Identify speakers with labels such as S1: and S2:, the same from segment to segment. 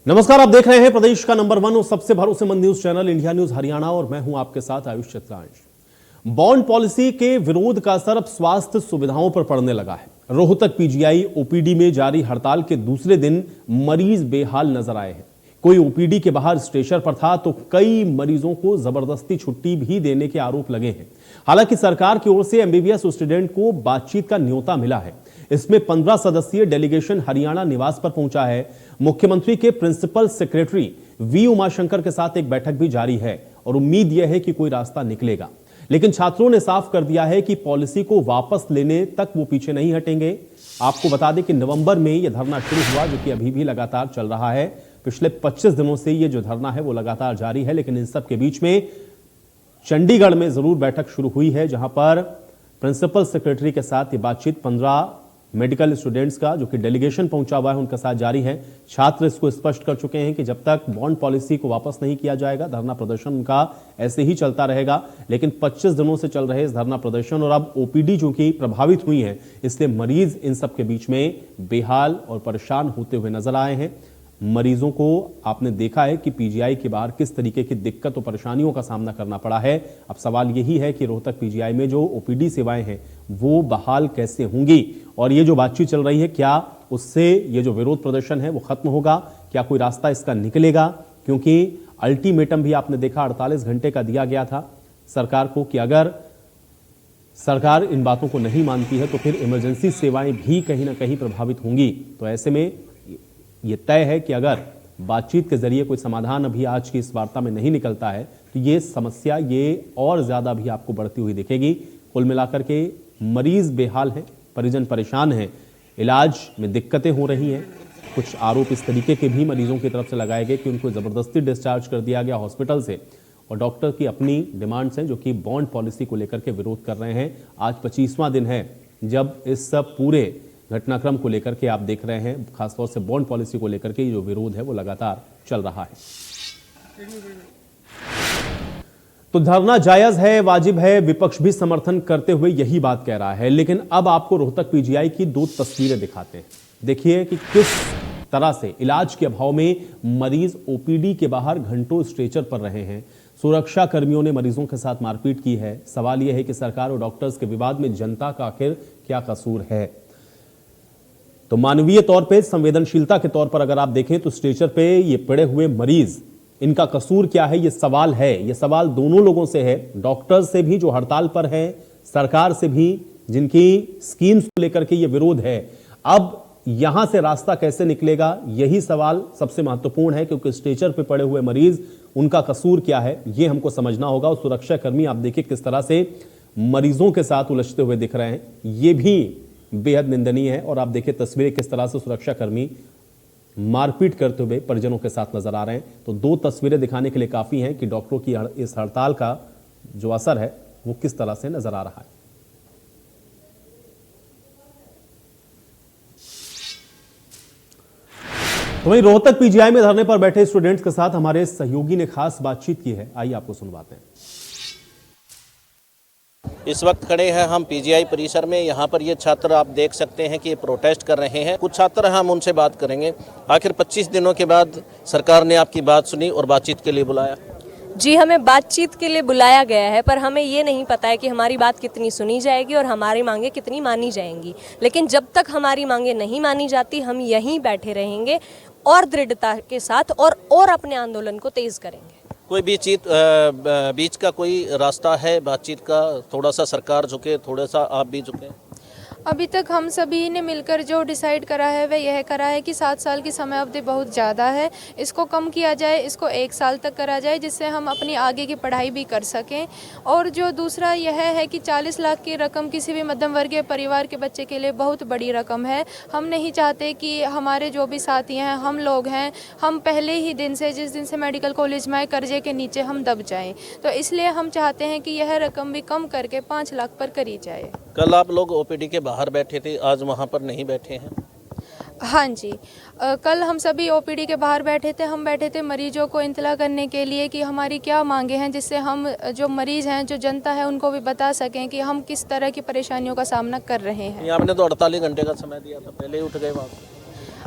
S1: नमस्कार, आप देख रहे हैं प्रदेश का नंबर 1 और सबसे भरोसेमंद news channel India news Haryana और मैं हूं आपके साथ आयुष चित्रांश। बॉन्ड पॉलिसी के विरोध का असर अब स्वास्थ्य सुविधाओं पर पड़ने लगा है। रोहतक पीजीआई ओपीडी में जारी हड़ताल के दूसरे दिन मरीज बेहाल नजर आए हैं। कोई ओपीडी के बाहर स्ट्रेचर पर था तो कई मरीजों को जबरदस्ती छुट्टी भी देने के आरोप लगे हैं। हालांकि सरकार की ओर से एमबीबीएस स्टूडेंट को बातचीत का न्योता मिला है। इसमें 15 सदस्यीय डेलीगेशन हरियाणा निवास पर पहुंचा है। मुख्यमंत्री के प्रिंसिपल सेक्रेटरी वी उमाशंकर के साथ एक बैठक भी जारी है और उम्मीद यह है कि कोई रास्ता निकलेगा। लेकिन छात्रों ने साफ कर दिया है कि पॉलिसी को वापस लेने तक वो पीछे नहीं हटेंगे। आपको बता दें कि नवंबर में यह धरना शुरू हुआ, जो कि अभी भी लगातार चल रहा है। पिछले 25 दिनों से यह जो धरना है वो लगातार जारी है। लेकिन इन सब के बीच में चंडीगढ़ में जरूर बैठक शुरू हुई है, जहां पर प्रिंसिपल सेक्रेटरी के साथ ये बातचीत 15 मेडिकल स्टूडेंट्स का जो कि डेलीगेशन पहुंचा हुआ है उनके साथ जारी है। छात्र इसको स्पष्ट कर चुके हैं कि जब तक बॉन्ड पॉलिसी को वापस नहीं किया जाएगा धरना प्रदर्शन उनका ऐसे ही चलता रहेगा। लेकिन 25 दिनों से चल रहे इस धरना प्रदर्शन और अब ओपीडी जो कि प्रभावित हुई है, इसलिए मरीज इन सब के बीच में बेहाल और परेशान होते हुए नजर आए हैं। मरीजों को आपने देखा है कि पीजीआई के बाहर किस तरीके की दिक्कत और परेशानियों का सामना करना पड़ा है। अब सवाल यही है कि रोहतक पीजीआई में जो ओपीडी सेवाएं हैं वो बहाल कैसे होंगी, और ये जो बातचीत चल रही है क्या उससे ये जो विरोध प्रदर्शन है वो खत्म होगा, क्या कोई रास्ता इसका निकलेगा? क्योंकि अल्टीमेटम भी आपने देखा 48 घंटे का दिया गया था सरकार को कि अगर सरकार इन बातों को नहीं मानती है तो फिर इमरजेंसी सेवाएं भी कहीं ना कहीं प्रभावित होंगी। तो ऐसे में यह तय है कि अगर बातचीत के जरिए कोई समाधान अभी आज की इस वार्ता में नहीं निकलता है तो ये समस्या ये और ज्यादा भी आपको बढ़ती हुई दिखेगी। कुल मिलाकर के मरीज बेहाल हैं, परिजन परेशान हैं, इलाज में दिक्कतें हो रही हैं। कुछ आरोप इस तरीके के भी मरीजों की तरफ से लगाए गए कि उनको जबरदस्ती डिस्चार्ज कर दिया गया हॉस्पिटल से, और डॉक्टर की अपनी डिमांड्स हैं जो कि बॉन्ड पॉलिसी को लेकर के विरोध कर रहे हैं। आज 25वां दिन है जब इस सब पूरे घटनाक्रम को लेकर के आप देख रहे हैं, खासतौर से बॉन्ड पॉलिसी को लेकर के जो विरोध है वो लगातार चल रहा है। तो धरना जायज है, वाजिब है, विपक्ष भी समर्थन करते हुए यही बात कह रहा है। लेकिन अब आपको रोहतक पीजीआई की 2 तस्वीरें दिखाते हैं। देखिए कि किस तरह से इलाज के अभाव में मरीज ओपीडी के बाहर घंटों स्ट्रेचर पर रहे हैं। सुरक्षा कर्मियों ने मरीजों के साथ मारपीट की है। सवाल यह है कि सरकार और डॉक्टर्स के विवाद में जनता का आखिर क्या कसूर है? तो मानवीय तौर पे, संवेदनशीलता के तौर पर अगर आप देखें तो स्ट्रेचर पे ये पड़े हुए मरीज, इनका कसूर क्या है? ये सवाल है। ये सवाल दोनों लोगों से है, डॉक्टर्स से भी जो हड़ताल पर है, सरकार से भी जिनकी स्कीम्स को लेकर के ये विरोध है। अब यहां से रास्ता कैसे निकलेगा, यही सवाल सबसे महत्वपूर्ण है, क्योंकि स्ट्रेचर पे पड़े हुए मरीज, उनका कसूर क्या है ये हमको समझना होगा। और सुरक्षा कर्मी आप देखिए किस तरह से मरीजों के साथ उलझते हुए दिख रहे हैं, ये भी बेहद निंदनीय है। और आप देखिए तस्वीरें किस तरह से सुरक्षा कर्मी मारपीट करते हुए परिजनों के साथ नजर आ रहे हैं। तो 2 तस्वीरें दिखाने के लिए काफी हैं कि डॉक्टरों की इस हड़ताल का जो असर है वो किस तरह से नजर आ रहा है। तो वहीं रोहतक पीजीआई में धरने पर बैठे स्टूडेंट्स के साथ हमारे सहयोगी ने खास बातचीत की है, आइए आपको सुनवाते हैं।
S2: इस वक्त खड़े हैं हम पीजीआई परिसर में। यहाँ पर ये छात्र आप देख सकते हैं कि ये प्रोटेस्ट कर रहे हैं। कुछ छात्र हम उनसे बात करेंगे। आखिर 25 दिनों के बाद सरकार ने आपकी बात सुनी और बातचीत के लिए बुलाया।
S3: जी, हमें बातचीत के लिए बुलाया गया है, पर हमें ये नहीं पता है कि हमारी बात कितनी सुनी जाएगी और हमारी मांगे कितनी मानी जाएंगी। लेकिन जब तक हमारी मांगे नहीं मानी जाती हम यहीं बैठे रहेंगे और दृढ़ता के साथ और अपने आंदोलन को तेज करेंगे।
S2: कोई बीच का कोई रास्ता है बातचीत का? थोड़ा सा सरकार झुके, थोड़ा सा आप भी झुके।
S4: अभी तक हम सभी ने मिलकर जो डिसाइड करा है वह यह करा है कि 7 साल की समय अवधि बहुत ज़्यादा है, इसको कम किया जाए, इसको 1 साल तक करा जाए, जिससे हम अपनी आगे की पढ़ाई भी कर सकें। और जो दूसरा यह है कि 40 लाख की रकम किसी भी मध्यम वर्गीय परिवार के बच्चे के लिए बहुत बड़ी रकम है। हम नहीं चाहते कि हमारे जो भी साथी हैं, हम लोग हैं, हम पहले ही दिन से, जिस दिन से मेडिकल कॉलेज में आए, कर्जे के नीचे हम दब जाएं। तो इसलिए हम चाहते हैं कि यह रकम भी कम करके 5 लाख पर करी जाए।
S2: कल आप लोग ओपीडी के बाहर बैठे थे, आज वहाँ पर नहीं बैठे हैं?
S4: हाँ जी, कल हम सभी ओपीडी के बाहर बैठे थे। हम बैठे थे मरीजों को इंतला करने के लिए कि हमारी क्या मांगे हैं, जिससे हम जो मरीज हैं, जो जनता है, उनको भी बता सकें कि हम किस तरह की परेशानियों का सामना कर रहे हैं।
S2: आपने तो 48 घंटे का समय दिया था, पहले ही उठ गए वहाँ से।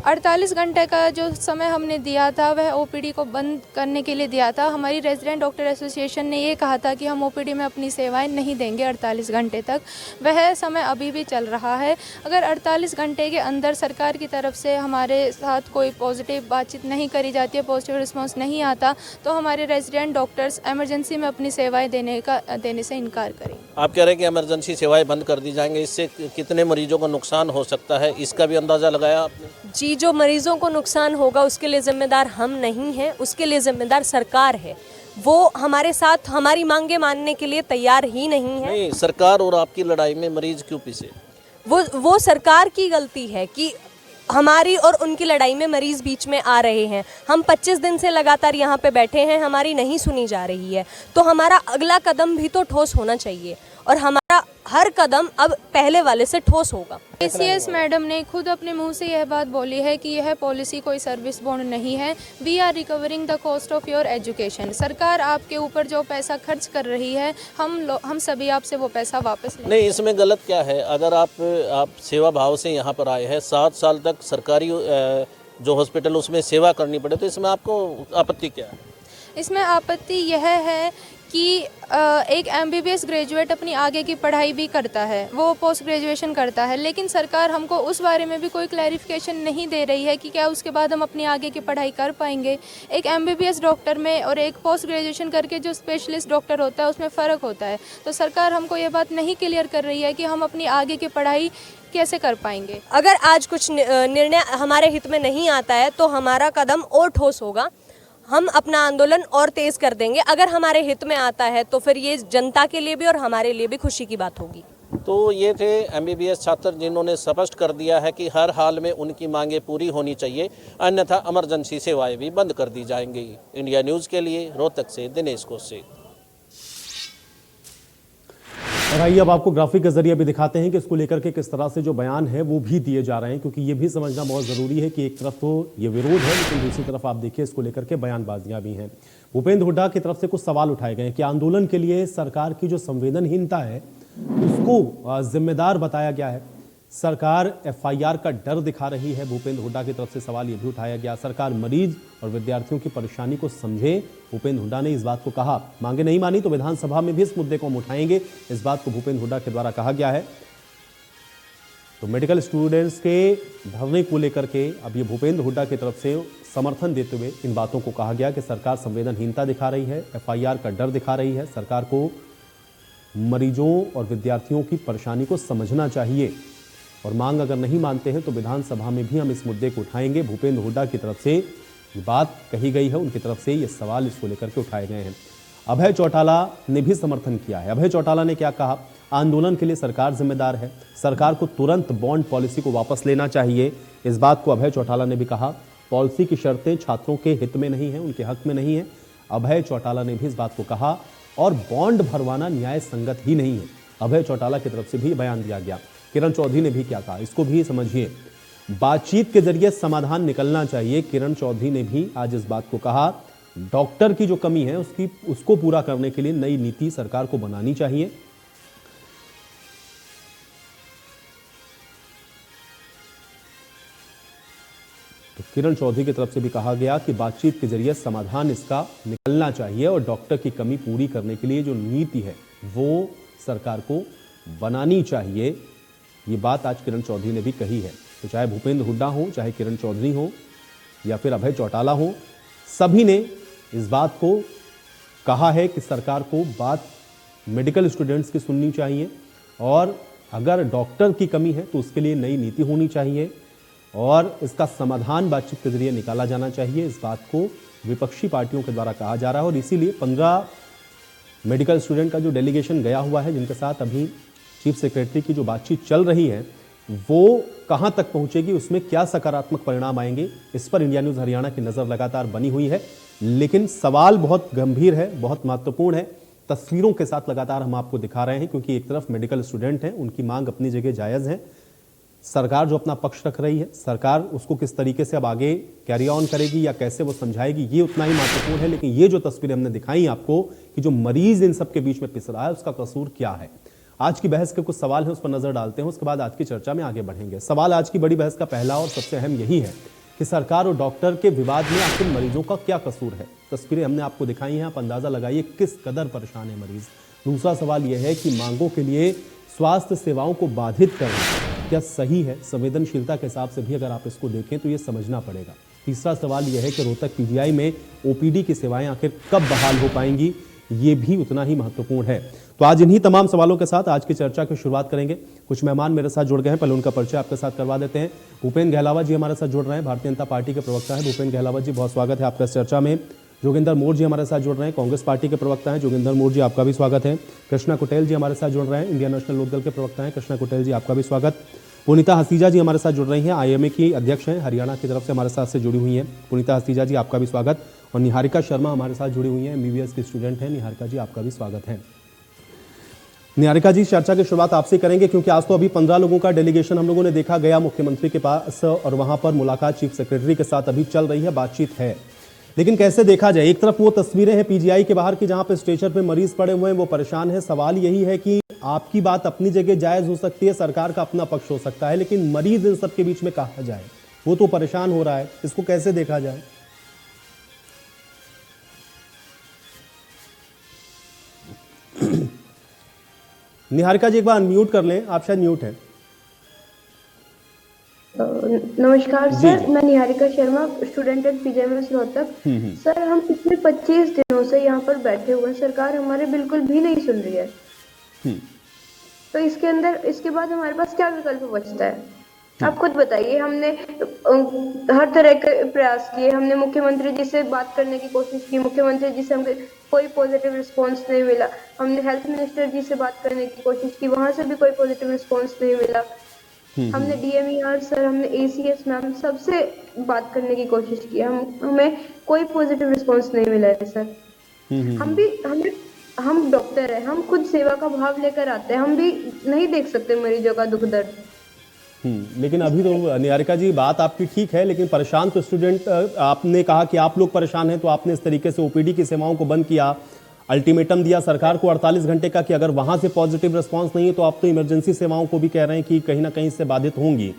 S4: 48 घंटे का जो समय हमने दिया था वह ओपीडी को बंद करने के लिए दिया था। हमारी रेजिडेंट डॉक्टर एसोसिएशन ने ये कहा था कि हम ओपीडी में अपनी सेवाएं नहीं देंगे 48 घंटे तक। वह समय अभी भी चल रहा है। अगर 48 घंटे के अंदर सरकार की तरफ से हमारे साथ कोई पॉजिटिव बातचीत नहीं करी जाती है, पॉजिटिव रिस्पॉन्स नहीं आता, तो हमारे रेजिडेंट डॉक्टर्स इमरजेंसी में अपनी सेवाएँ देने से इनकार करें।
S2: आप कह रहे हैं कि इमरजेंसी सेवाएं बंद कर दी जाएंगे, इससे कितने मरीजों को नुकसान हो सकता है, इसका भी अंदाज़ा लगाया आपने?
S3: जी, जो मरीजों को नुकसान होगा उसके लिए जिम्मेदार हम नहीं हैं, उसके लिए जिम्मेदार सरकार है। वो हमारे साथ हमारी मांगे मानने के लिए तैयार ही नहीं है।
S2: नहीं, सरकार और आपकी लड़ाई में मरीज क्यों पीछे?
S3: वो सरकार की गलती है कि हमारी और उनकी लड़ाई में मरीज बीच में आ रहे हैं। हम 25 दिन से लगातार यहाँ पे बैठे हैं, हमारी नहीं सुनी जा रही है, तो हमारा अगला कदम भी तो ठोस होना चाहिए और हमारा हर कदम अब पहले वाले से ठोस होगा।
S4: ACS मैडम ने खुद अपने मुंह से यह बात बोली है कि यह पॉलिसी कोई सर्विस बॉन्ड नहीं है। We are recovering the cost of your education. सरकार आपके ऊपर जो पैसा खर्च कर रही है, हम सभी आपसे वो पैसा वापस लेंगे।
S2: नहीं, इसमें गलत क्या है? अगर आप सेवा भाव से यहाँ पर आए हैं, 7 साल तक सरकारी जो हॉस्पिटल उसमें सेवा करनी पड़े, तो इसमें आपको आपत्ति क्या है?
S4: इसमें आपत्ति यह है कि एक MBBS ग्रेजुएट अपनी आगे की पढ़ाई भी करता है, वो पोस्ट ग्रेजुएशन करता है, लेकिन सरकार हमको उस बारे में भी कोई क्लैरिफिकेशन नहीं दे रही है कि क्या उसके बाद हम अपनी आगे की पढ़ाई कर पाएंगे। एक MBBS डॉक्टर में और एक पोस्ट ग्रेजुएशन करके जो स्पेशलिस्ट डॉक्टर होता है उसमें फ़र्क होता है। तो सरकार हमको ये बात नहीं क्लियर कर रही है कि हम अपनी आगे की पढ़ाई कैसे कर पाएंगे।
S3: अगर आज कुछ निर्णय हमारे हित में नहीं आता है तो हमारा कदम और ठोस होगा, हम अपना आंदोलन और तेज कर देंगे। अगर हमारे हित में आता है तो फिर ये जनता के लिए भी और हमारे लिए भी खुशी की बात होगी।
S2: तो ये थे MBBS छात्र जिन्होंने स्पष्ट कर दिया है कि हर हाल में उनकी मांगें पूरी होनी चाहिए, अन्यथा इमरजेंसी सेवाएं भी बंद कर दी जाएंगी। इंडिया न्यूज़ के लिए रोहतक से दिनेश कौशिक।
S1: और आइए अब आपको ग्राफिक के जरिए भी दिखाते हैं कि इसको लेकर के किस तरह से जो बयान है वो भी दिए जा रहे हैं, क्योंकि ये भी समझना बहुत ज़रूरी है कि एक तरफ तो ये विरोध है, लेकिन दूसरी तरफ आप देखिए इसको लेकर के बयानबाजियां भी हैं। भूपेंद्र हुड्डा की तरफ से कुछ सवाल उठाए गए हैं कि आंदोलन के लिए सरकार की जो संवेदनहीनता है उसको जिम्मेदार बताया गया है। सरकार FIR का डर दिखा रही है। भूपेंद्र हुड्डा की तरफ से सवाल ये भी उठाया गया, सरकार मरीज और विद्यार्थियों की परेशानी को समझे। भूपेंद्र हुड्डा ने इस बात को कहा। मांगे नहीं मानी तो विधानसभा में भी इस मुद्दे को हम उठाएंगे, इस बात को भूपेंद्र हुड्डा के द्वारा कहा गया है। तो मेडिकल स्टूडेंट्स के धरने को लेकर के अब ये भूपेंद्र हुड्डा की तरफ से समर्थन देते हुए इन बातों को कहा गया कि सरकार संवेदनहीनता दिखा रही है, FIR का डर दिखा रही है। सरकार को मरीजों और विद्यार्थियों की परेशानी को समझना चाहिए और मांग अगर नहीं मानते हैं तो विधानसभा में भी हम इस मुद्दे को उठाएंगे। भूपेंद्र हुड्डा की तरफ से ये बात कही गई है, उनकी तरफ से ये सवाल इसको लेकर के उठाए गए हैं। अभय चौटाला ने भी समर्थन किया है। अभय चौटाला ने क्या कहा? आंदोलन के लिए सरकार जिम्मेदार है, सरकार को तुरंत बॉन्ड पॉलिसी को वापस लेना चाहिए। इस बात को अभय चौटाला ने भी कहा। पॉलिसी की शर्तें छात्रों के हित में नहीं है, उनके हक में नहीं है। अभय चौटाला ने भी इस बात को कहा और बॉन्ड भरवाना न्याय संगत ही नहीं है। अभय चौटाला की तरफ से भी बयान दिया गया। किरण चौधरी ने भी क्या कहा, इसको भी समझिए। बातचीत के जरिए समाधान निकलना चाहिए। किरण चौधरी ने भी आज इस बात को कहा। डॉक्टर की जो कमी है उसको पूरा करने के लिए नई नीति सरकार को बनानी चाहिए। तो किरण चौधरी की तरफ से भी कहा गया कि बातचीत के जरिए समाधान इसका निकलना चाहिए और डॉक्टर की कमी पूरी करने के लिए जो नीति है वो सरकार को बनानी चाहिए। ये बात आज किरण चौधरी ने भी कही है। तो चाहे भूपेंद्र हुड्डा हो, चाहे किरण चौधरी हो या फिर अभय चौटाला हो, सभी ने इस बात को कहा है कि सरकार को बात मेडिकल स्टूडेंट्स की सुननी चाहिए और अगर डॉक्टर की कमी है तो उसके लिए नई नीति होनी चाहिए और इसका समाधान बातचीत के जरिए निकाला जाना चाहिए। इस बात को विपक्षी पार्टियों के द्वारा कहा जा रहा है और इसीलिए 15 मेडिकल स्टूडेंट का जो डेलीगेशन गया हुआ है, जिनके साथ अभी चीफ सेक्रेटरी की जो बातचीत चल रही है वो कहां तक पहुंचेगी, उसमें क्या सकारात्मक परिणाम आएंगे, इस पर इंडिया न्यूज़ हरियाणा की नज़र लगातार बनी हुई है। लेकिन सवाल बहुत गंभीर है, बहुत महत्वपूर्ण है। तस्वीरों के साथ लगातार हम आपको दिखा रहे हैं क्योंकि एक तरफ मेडिकल स्टूडेंट हैं, उनकी मांग अपनी जगह जायज़ है। सरकार जो अपना पक्ष रख रही है, सरकार उसको किस तरीके से अब आगे कैरी ऑन करेगी या कैसे वो समझाएगी, ये उतना ही महत्वपूर्ण है। लेकिन ये जो तस्वीरें हमने दिखाई आपको कि जो मरीज इन सब के बीच में पिस रहा है उसका कसूर क्या है, आज की बहस के कुछ सवाल हैं, उस पर नजर डालते हैं, उसके बाद आज की चर्चा में आगे बढ़ेंगे। सवाल आज की बड़ी बहस का पहला और सबसे अहम यही है कि सरकार और डॉक्टर के विवाद में आखिर मरीजों का क्या कसूर है। तस्वीरें हमने आपको दिखाई हैं, आप अंदाजा लगाइए किस कदर परेशान है मरीज। दूसरा सवाल यह है कि मांगों के लिए स्वास्थ्य सेवाओं को बाधित करना क्या सही है? संवेदनशीलता के हिसाब से भी अगर आप इसको देखें तो ये समझना पड़ेगा। तीसरा सवाल यह है कि रोहतक पीजीआई में ओपीडी की सेवाएं आखिर कब बहाल हो पाएंगी, ये भी उतना ही महत्वपूर्ण है। तो आज इन्हीं तमाम सवालों के साथ आज की चर्चा की शुरुआत करेंगे। कुछ मेहमान मेरे साथ जुड़ गए हैं, पहले उनका परिचय आपके साथ करवा देते हैं। भूपेंद्र गहलावत जी हमारे साथ जुड़ रहे हैं, भारतीय जनता पार्टी के प्रवक्ता है। भूपेंद्र गहलावत जी, बहुत स्वागत है आपका इस चर्चा में। जोगिंदर मोर जी हमारे साथ जुड़ रहे हैं, कांग्रेस पार्टी के प्रवक्ता हैं। जोगिंदर मोर जी, आपका भी स्वागत है। कृष्णा कुटेल जी हमारे साथ जुड़ रहे हैं, इंडियन नेशनल लोकदल के प्रवक्ता हैं। कृष्णा कुटेल जी, आपका भी स्वागत। पुनीता हसीजा जी हमारे साथ जुड़ रही हैं, आईएमए की अध्यक्ष हैं, हरियाणा की तरफ से हमारे साथ से जुड़ी हुई हैं। पुनीता हसीजा जी, आपका भी स्वागत। और निहारिका शर्मा हमारे साथ जुड़ी हुई हैं, एमबीबीएस की स्टूडेंट हैं। निहारिका जी, आपका भी स्वागत है। निहारिका जी, चर्चा की शुरुआत आपसे करेंगे क्योंकि आज तो अभी 15 लोगों का डेलीगेशन हम लोगों ने देखा गया मुख्यमंत्री के पास और वहां पर मुलाकात चीफ सेक्रेटरी के साथ अभी चल रही है, बातचीत है। लेकिन कैसे देखा जाए, एक तरफ वो तस्वीरें हैं पीजीआई के बाहर की जहां पे स्ट्रेचर पे मरीज पड़े हुए हैं, वो परेशान है। सवाल यही है कि आपकी बात अपनी जगह जायज हो सकती है, सरकार का अपना पक्ष हो सकता है, लेकिन मरीज इन सब के बीच में कहा जाए, वो तो परेशान हो रहा है, इसको कैसे देखा जाए? निहारिका जी, एक बार अनम्यूट कर लें, आप शायद म्यूट हैं।
S5: नमस्कार सर, मैं Niharika Sharma, student at PGI Rohtak. Sir, हम पिछले 25 दिनों से यहाँ पर बैठे हुए हैं, सरकार हमारे बिल्कुल भी नहीं सुन रही है। तो इसके बाद हमारे पास क्या विकल्प बचता है? आप खुद बताइए। हमने हर तरह के प्रयास किए, हमने मुख्यमंत्री जी से बात करने की कोशिश की, मुख्यमंत्री जी से हमें कोई पॉजिटिव रिस्पांस नहीं मिला। हमने हेल्थ मिनिस्टर जी से बात करने की कोशिश की, वहां से भी कोई पॉजिटिव रिस्पांस नहीं मिला। हमने डीएमईआर सर, हमने एसीएस मैम, सबसे बात करने की कोशिश की, हमें कोई पॉजिटिव रिस्पांस नहीं मिला है सर। हम डॉक्टर हैं, हम खुद सेवा का भाव लेकर आते हैं, हम भी नहीं देख सकते मरीजों का दुख दर्द।
S1: लेकिन अभी तो निहारिका जी बात आपकी ठीक है, लेकिन परेशान तो स्टूडेंट, आपने कहा कि आप लोग परेशान हैं, तो आपने इस तरीके से ओपीडी की सेवाओं को बंद किया, अल्टीमेटम दिया सरकार को 48 घंटे का कि अगर वहां से पॉजिटिव रिस्पांस नहीं है तो आप तो इमरजेंसी सेवाओं को भी कह रहे हैं कि कहीं ना कहीं इससे बाधित होंगी।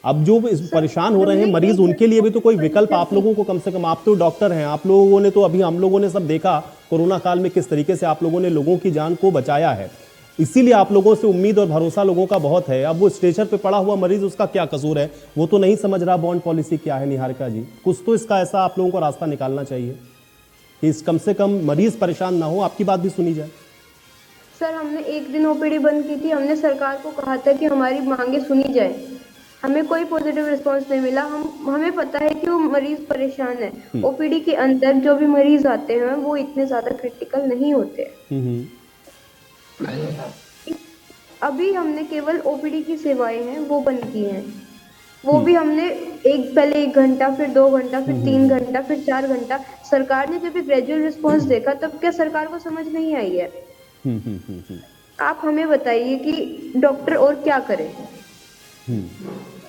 S1: अब जो परेशान हो रहे हैं मरीज, उनके लिए भी तो कोई विकल्प आप लोगों को, कम से कम आप तो डॉक्टर हैं, आप लोगों ने तो, अभी हम लोगों ने सब देखा कोरोना काल में किस तरीके से आप लोगों ने लोगों की जान को बचाया है, इसीलिए आप लोगों से उम्मीद और भरोसा लोगों का बहुत है। अब वो स्ट्रेचर पे पड़ा हुआ मरीज, उसका क्या कसूर है? वो तो नहीं समझ रहा बॉन्ड पॉलिसी क्या है। निहारिका जी, कुछ तो इसका ऐसा आप लोगों को रास्ता निकालना चाहिए कि कम से कम मरीज परेशान ना हो, आपकी बात भी सुनी जाए।
S5: सर, हमने एक दिन ओपीडी बंद की थी, हमने सरकार को कहा था कि हमारी मांगे सुनी जाए, हमें कोई पॉजिटिव रिस्पांस नहीं मिला। हमें पता है कि वो मरीज परेशान है। ओपीडी के अंदर जो भी मरीज आते हैं वो इतने ज्यादा क्रिटिकल नहीं होते। अभी हमने केवल ओपीडी की सेवाएं हैं वो बंद की हैं, वो भी हमने पहले 1 घंटा, फिर 2 घंटा, फिर 3 घंटा, फिर 4 घंटा। सरकार ने जब ग्रेजुअल रिस्पांस देखा तब क्या सरकार को समझ नहीं आई है? आप हमें बताइए कि डॉक्टर और क्या करें।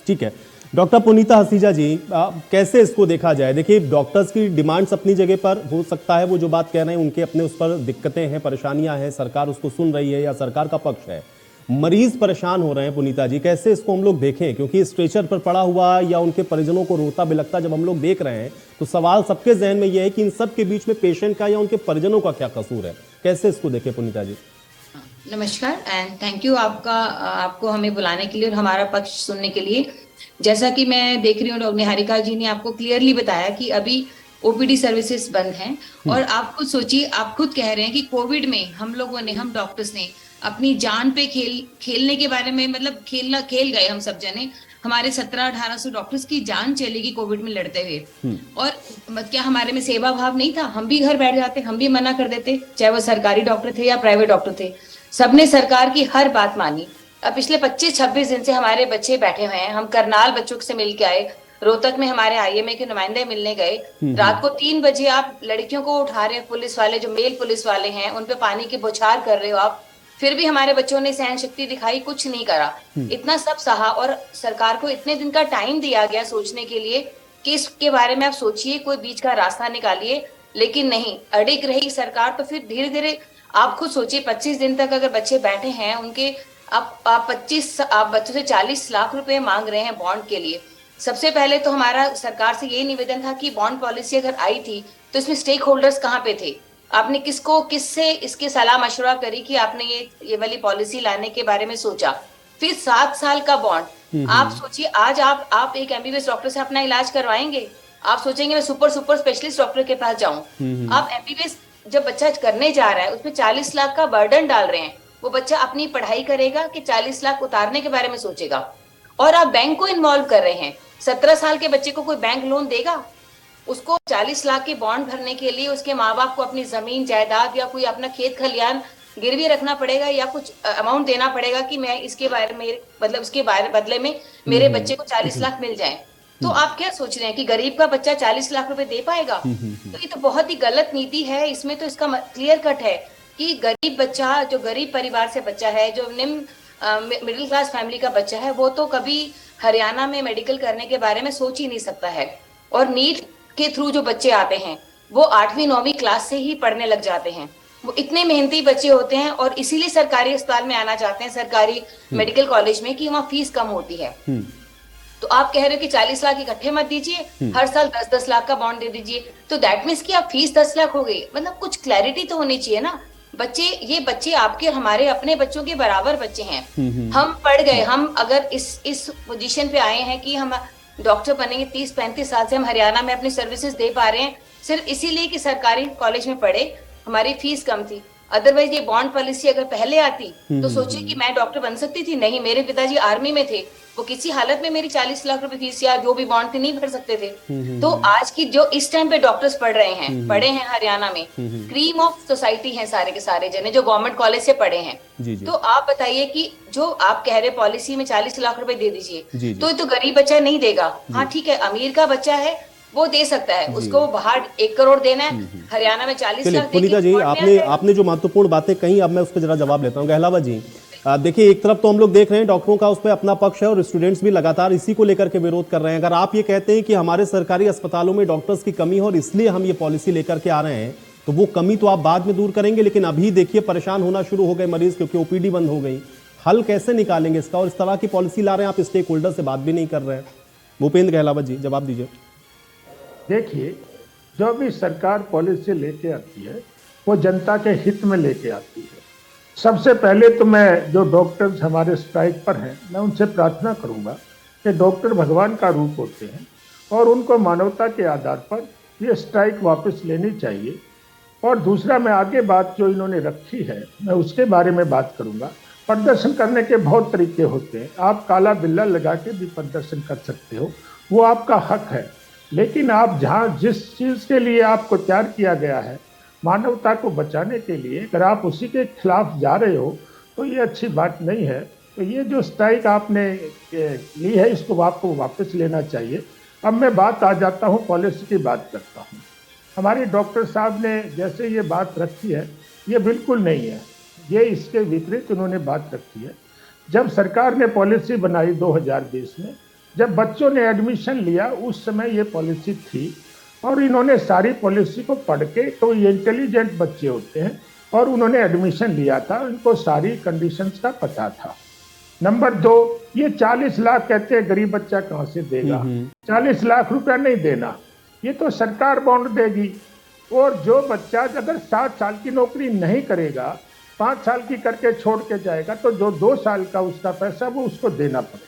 S1: ठीक है, डॉक्टर पुनीता हसीजा जी, कैसे इसको देखा जाए? देखिए, डॉक्टर्स की डिमांड्स अपनी जगह पर हो सकता है, वो जो बात कह रहे हैं उनके अपने उस पर दिक्कतें हैं, परेशानियां हैं, सरकार उसको सुन रही है या सरकार का पक्ष है। मरीज परेशान हो रहे हैं पुनीता जी, कैसे इसको हम लोग देखें? क्योंकि स्ट्रेचर पर पड़ा हुआ या उनके परिजनों को रोता बिलखता जब हम लोग देख रहे हैं तो सवाल सबके जहन में यह है कि इन सब के बीच में पेशेंट का या उनके परिजनों का क्या कसूर है? कैसे इसको देखें पुनीता जी?
S6: नमस्कार एंड थैंक यू आपको हमें बुलाने के लिए और हमारा पक्ष सुनने के लिए। जैसा कि मैं देख रही हूँ, निहारिका जी ने आपको क्लियरली बताया कि अभी ओपीडी सर्विसेज बंद हैं और आप खुद सोचिए, आप खुद कह रहे हैं कि कोविड में हम डॉक्टर्स ने अपनी जान पे खेलने के बारे में, मतलब खेल गए हम सब जने। हमारे 1700-1800 डॉक्टर्स की जान चलेगी कोविड में लड़ते हुए, और क्या हमारे में सेवा भाव नहीं था? हम भी घर बैठ जाते, हम भी मना कर देते, चाहे वो सरकारी डॉक्टर थे या प्राइवेट डॉक्टर थे। सबने सरकार की हर बात मानी। अब पिछले 25-26 दिन से हमारे बच्चे बैठे हुए हैं। हम करनाल बच्चों से मिल के आए, रोहतक में हमारे आईएमए के नुमाइंदे मिलने गए। रात को 3 बजे आप लड़कियों को उठा रहे हो, पुलिस वाले जो मेल पुलिस वाले हैं उन पे पानी की बौछार कर रहे हो आप, फिर भी हमारे बच्चों ने सहन शक्ति दिखाई, कुछ नहीं करा। इतना सब सहा और सरकार को इतने दिन का टाइम दिया गया सोचने के लिए कि इसके बारे में आप सोचिए, कोई बीच का रास्ता निकालिए, लेकिन नहीं, अड़िग रही सरकार। तो फिर धीरे धीरे आप खुद सोचिए 25 दिन तक अगर बच्चे बैठे हैं उनके, आप बच्चों से 40 लाख रुपए मांग रहे हैं बॉन्ड के लिए। सबसे पहले तो हमारा सरकार से ये निवेदन था कि बॉन्ड पॉलिसी अगर आई थी तो इसमें स्टेक होल्डर्स कहाँ पे थे? आपने किससे इसके सलाह मशवरा करी कि आपने ये वाली पॉलिसी लाने के बारे में सोचा? फिर 7 साल का बॉन्ड। आप सोचिए, आज आप एक एमबीबीएस डॉक्टर से अपना इलाज करवाएंगे, आप सोचेंगे मैं सुपर स्पेशलिस्ट डॉक्टर के पास जाऊं। आप एमबीबीएस जब बच्चा करने जा रहा है उसमें 40 लाख का बर्डन डाल रहे हैं। वो बच्चा अपनी पढ़ाई करेगा कि 40 लाख उतारने के बारे में सोचेगा? और आप बैंक को इन्वॉल्व कर रहे हैं। 17 साल के बच्चे को कोई बैंक लोन देगा? उसको 40 लाख के बॉन्ड भरने के लिए उसके माँ बाप को अपनी जमीन जायदाद या कोई अपना खेत खलियान गिरवी रखना पड़ेगा या कुछ अमाउंट देना पड़ेगा कि मैं इसके बारे में, मतलब उसके बदले में मेरे बच्चे को 40 लाख मिल जाए। तो आप क्या सोच रहे हैं कि गरीब का बच्चा 40 लाख रुपए दे पाएगा? तो ये तो बहुत ही गलत नीति है। इसमें तो इसका क्लियर कट है कि गरीब बच्चा, जो गरीब परिवार से बच्चा है, जो निम्न मिडिल क्लास फैमिली का बच्चा है, वो तो कभी हरियाणा में मेडिकल करने के बारे में सोच ही नहीं सकता है। और नीट के थ्रू जो बच्चे आते हैं वो 8वीं 9वीं क्लास से ही पढ़ने लग जाते हैं। वो इतने मेहनती बच्चे होते हैं और इसीलिए सरकारी अस्पताल में आना चाहते हैं, सरकारी मेडिकल कॉलेज में, कि वहाँ फीस कम होती है। तो आप कह रहे हो कि 40 लाख इकट्ठे मत दीजिए, हर साल 10-10 लाख का बॉन्ड दे दीजिए, तो दैट मीन्स कि आप फीस 10 लाख हो गई। मतलब कुछ क्लैरिटी तो होनी चाहिए ना। ये बच्चे आपके और हमारे अपने बच्चों के बराबर बच्चे हैं। हम पढ़ गए, हम अगर इस पोजीशन पे आए हैं कि हम डॉक्टर बनेंगे, 30-35 साल से हम हरियाणा में अपनी सर्विसेज दे पा रहे हैं सिर्फ इसीलिए कि सरकारी कॉलेज में पढ़े, हमारी फीस कम थी। अदरवाइज ये बॉन्ड पॉलिसी अगर पहले आती तो सोचिए कि मैं डॉक्टर बन सकती थी? नहीं, मेरे पिताजी आर्मी में थे, वो किसी हालत में मेरी 40 लाख रुपए फीस या जो भी बॉन्ड थी नहीं भर सकते थे। तो आज की जो इस टाइम पे डॉक्टर्स पढ़े हैं हरियाणा में, क्रीम ऑफ सोसाइटी हैं सारे के सारे जने जो गवर्नमेंट कॉलेज से पढ़े हैं। तो आप बताइए कि जो आप कह रहे पॉलिसी में 40 लाख रुपए दे दीजिए, तो गरीब बच्चा नहीं देगा। हाँ ठीक है, अमीर का बच्चा है वो दे सकता है, उसको बाहर 1 करोड़ देना है, हरियाणा में 40 लाख।
S1: पुनीता जी, आपने जो महत्वपूर्ण बातें कही, अब मैं उस पर जरा जवाब लेता हूँ। गहलावत जी, देखिए, एक तरफ तो हम लोग देख रहे हैं डॉक्टरों का उस पर अपना पक्ष है और स्टूडेंट्स भी लगातार इसी को लेकर के विरोध कर रहे हैं। अगर आप ये कहते हैं कि हमारे सरकारी अस्पतालों में डॉक्टर्स की कमी है और इसलिए हम ये पॉलिसी लेकर के आ रहे हैं, तो वो कमी तो आप बाद में दूर करेंगे, लेकिन अभी देखिए परेशान होना शुरू हो गए मरीज क्योंकि ओपीडी बंद हो गई। हल कैसे निकालेंगे इसका? और इस तरह की पॉलिसी ला रहे हैं, आप स्टेक होल्डर से बात भी नहीं कर रहे हैं। भूपेंद्र गहलावत जी, जवाब दीजिए।
S7: देखिए, जो भी सरकार पॉलिसी लेके आती है वो जनता के हित में लेके आती है। सबसे पहले तो मैं जो डॉक्टर्स हमारे स्ट्राइक पर हैं, मैं उनसे प्रार्थना करूंगा कि डॉक्टर भगवान का रूप होते हैं और उनको मानवता के आधार पर ये स्ट्राइक वापस लेनी चाहिए। और दूसरा, मैं आगे बात जो इन्होंने रखी है मैं उसके बारे में बात करूंगा। प्रदर्शन करने के बहुत तरीके होते हैं, आप काला बिल्ला लगा के भी प्रदर्शन कर सकते हो, वो आपका हक है। लेकिन आप जहाँ जिस चीज़ के लिए आपको तैयार किया गया है, मानवता को बचाने के लिए, अगर आप उसी के खिलाफ जा रहे हो तो ये अच्छी बात नहीं है। तो ये जो स्ट्राइक आपने ली है इसको आपको वापस लेना चाहिए। अब मैं बात आ जाता हूँ, पॉलिसी की बात करता हूँ। हमारे डॉक्टर साहब ने जैसे ये बात रखी है ये बिल्कुल नहीं है, ये इसके विपरीत उन्होंने बात रखी है। जब सरकार ने पॉलिसी बनाई 2020 में, जब बच्चों ने एडमिशन लिया उस समय ये पॉलिसी थी और इन्होंने सारी पॉलिसी को पढ़ के, तो ये इंटेलिजेंट बच्चे होते हैं और उन्होंने एडमिशन लिया था, इनको सारी कंडीशंस का पता था। नंबर 2, ये 40 लाख कहते हैं, गरीब बच्चा कहाँ से देगा? 40 लाख रुपया नहीं देना, ये तो सरकार बॉन्ड देगी। और जो बच्चा अगर 7 साल की नौकरी नहीं करेगा, 5 साल की करके छोड़ के जाएगा, तो जो 2 साल का उसका पैसा वो उसको देना पड़ेगा।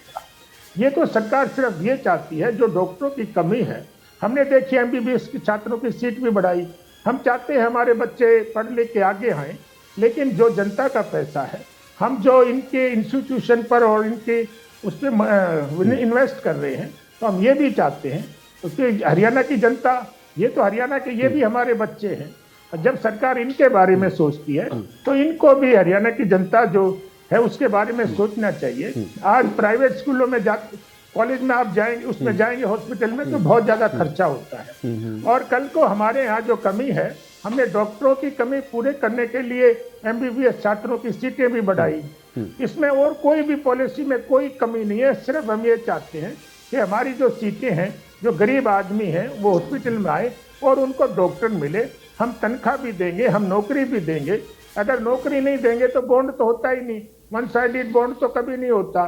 S7: ये तो सरकार सिर्फ ये चाहती है, जो डॉक्टरों की कमी है, हमने देखी एमबीबीएस की छात्रों की सीट भी बढ़ाई। हम चाहते हैं हमारे बच्चे पढ़ लिख के आगे आएँ, लेकिन जो जनता का पैसा है, हम जो इनके इंस्टीट्यूशन पर और इनके उस पर इन्वेस्ट कर रहे हैं, तो हम ये भी चाहते हैं क्योंकि हरियाणा की जनता, ये तो हरियाणा के ये भी हमारे बच्चे हैं। जब सरकार इनके बारे में सोचती है तो इनको भी हरियाणा की जनता जो है उसके बारे में सोचना चाहिए। आज प्राइवेट स्कूलों में कॉलेज में आप जाएंगे, उसमें जाएंगे, हॉस्पिटल में, तो बहुत ज़्यादा खर्चा होता है। और कल को हमारे यहाँ जो कमी है, हमने डॉक्टरों की कमी पूरे करने के लिए एमबीबीएस छात्रों की सीटें भी बढ़ाई। इसमें और कोई भी पॉलिसी में कोई कमी नहीं है। सिर्फ हम ये चाहते हैं कि हमारी जो सीटें हैं, जो गरीब आदमी हैं वो हॉस्पिटल में आए और उनको डॉक्टर मिले। हम तनख्वाह भी देंगे, हम नौकरी भी देंगे, अगर नौकरी नहीं देंगे तो बॉन्ड तो होता ही नहीं, वन साइडेड बॉन्ड तो कभी नहीं होता।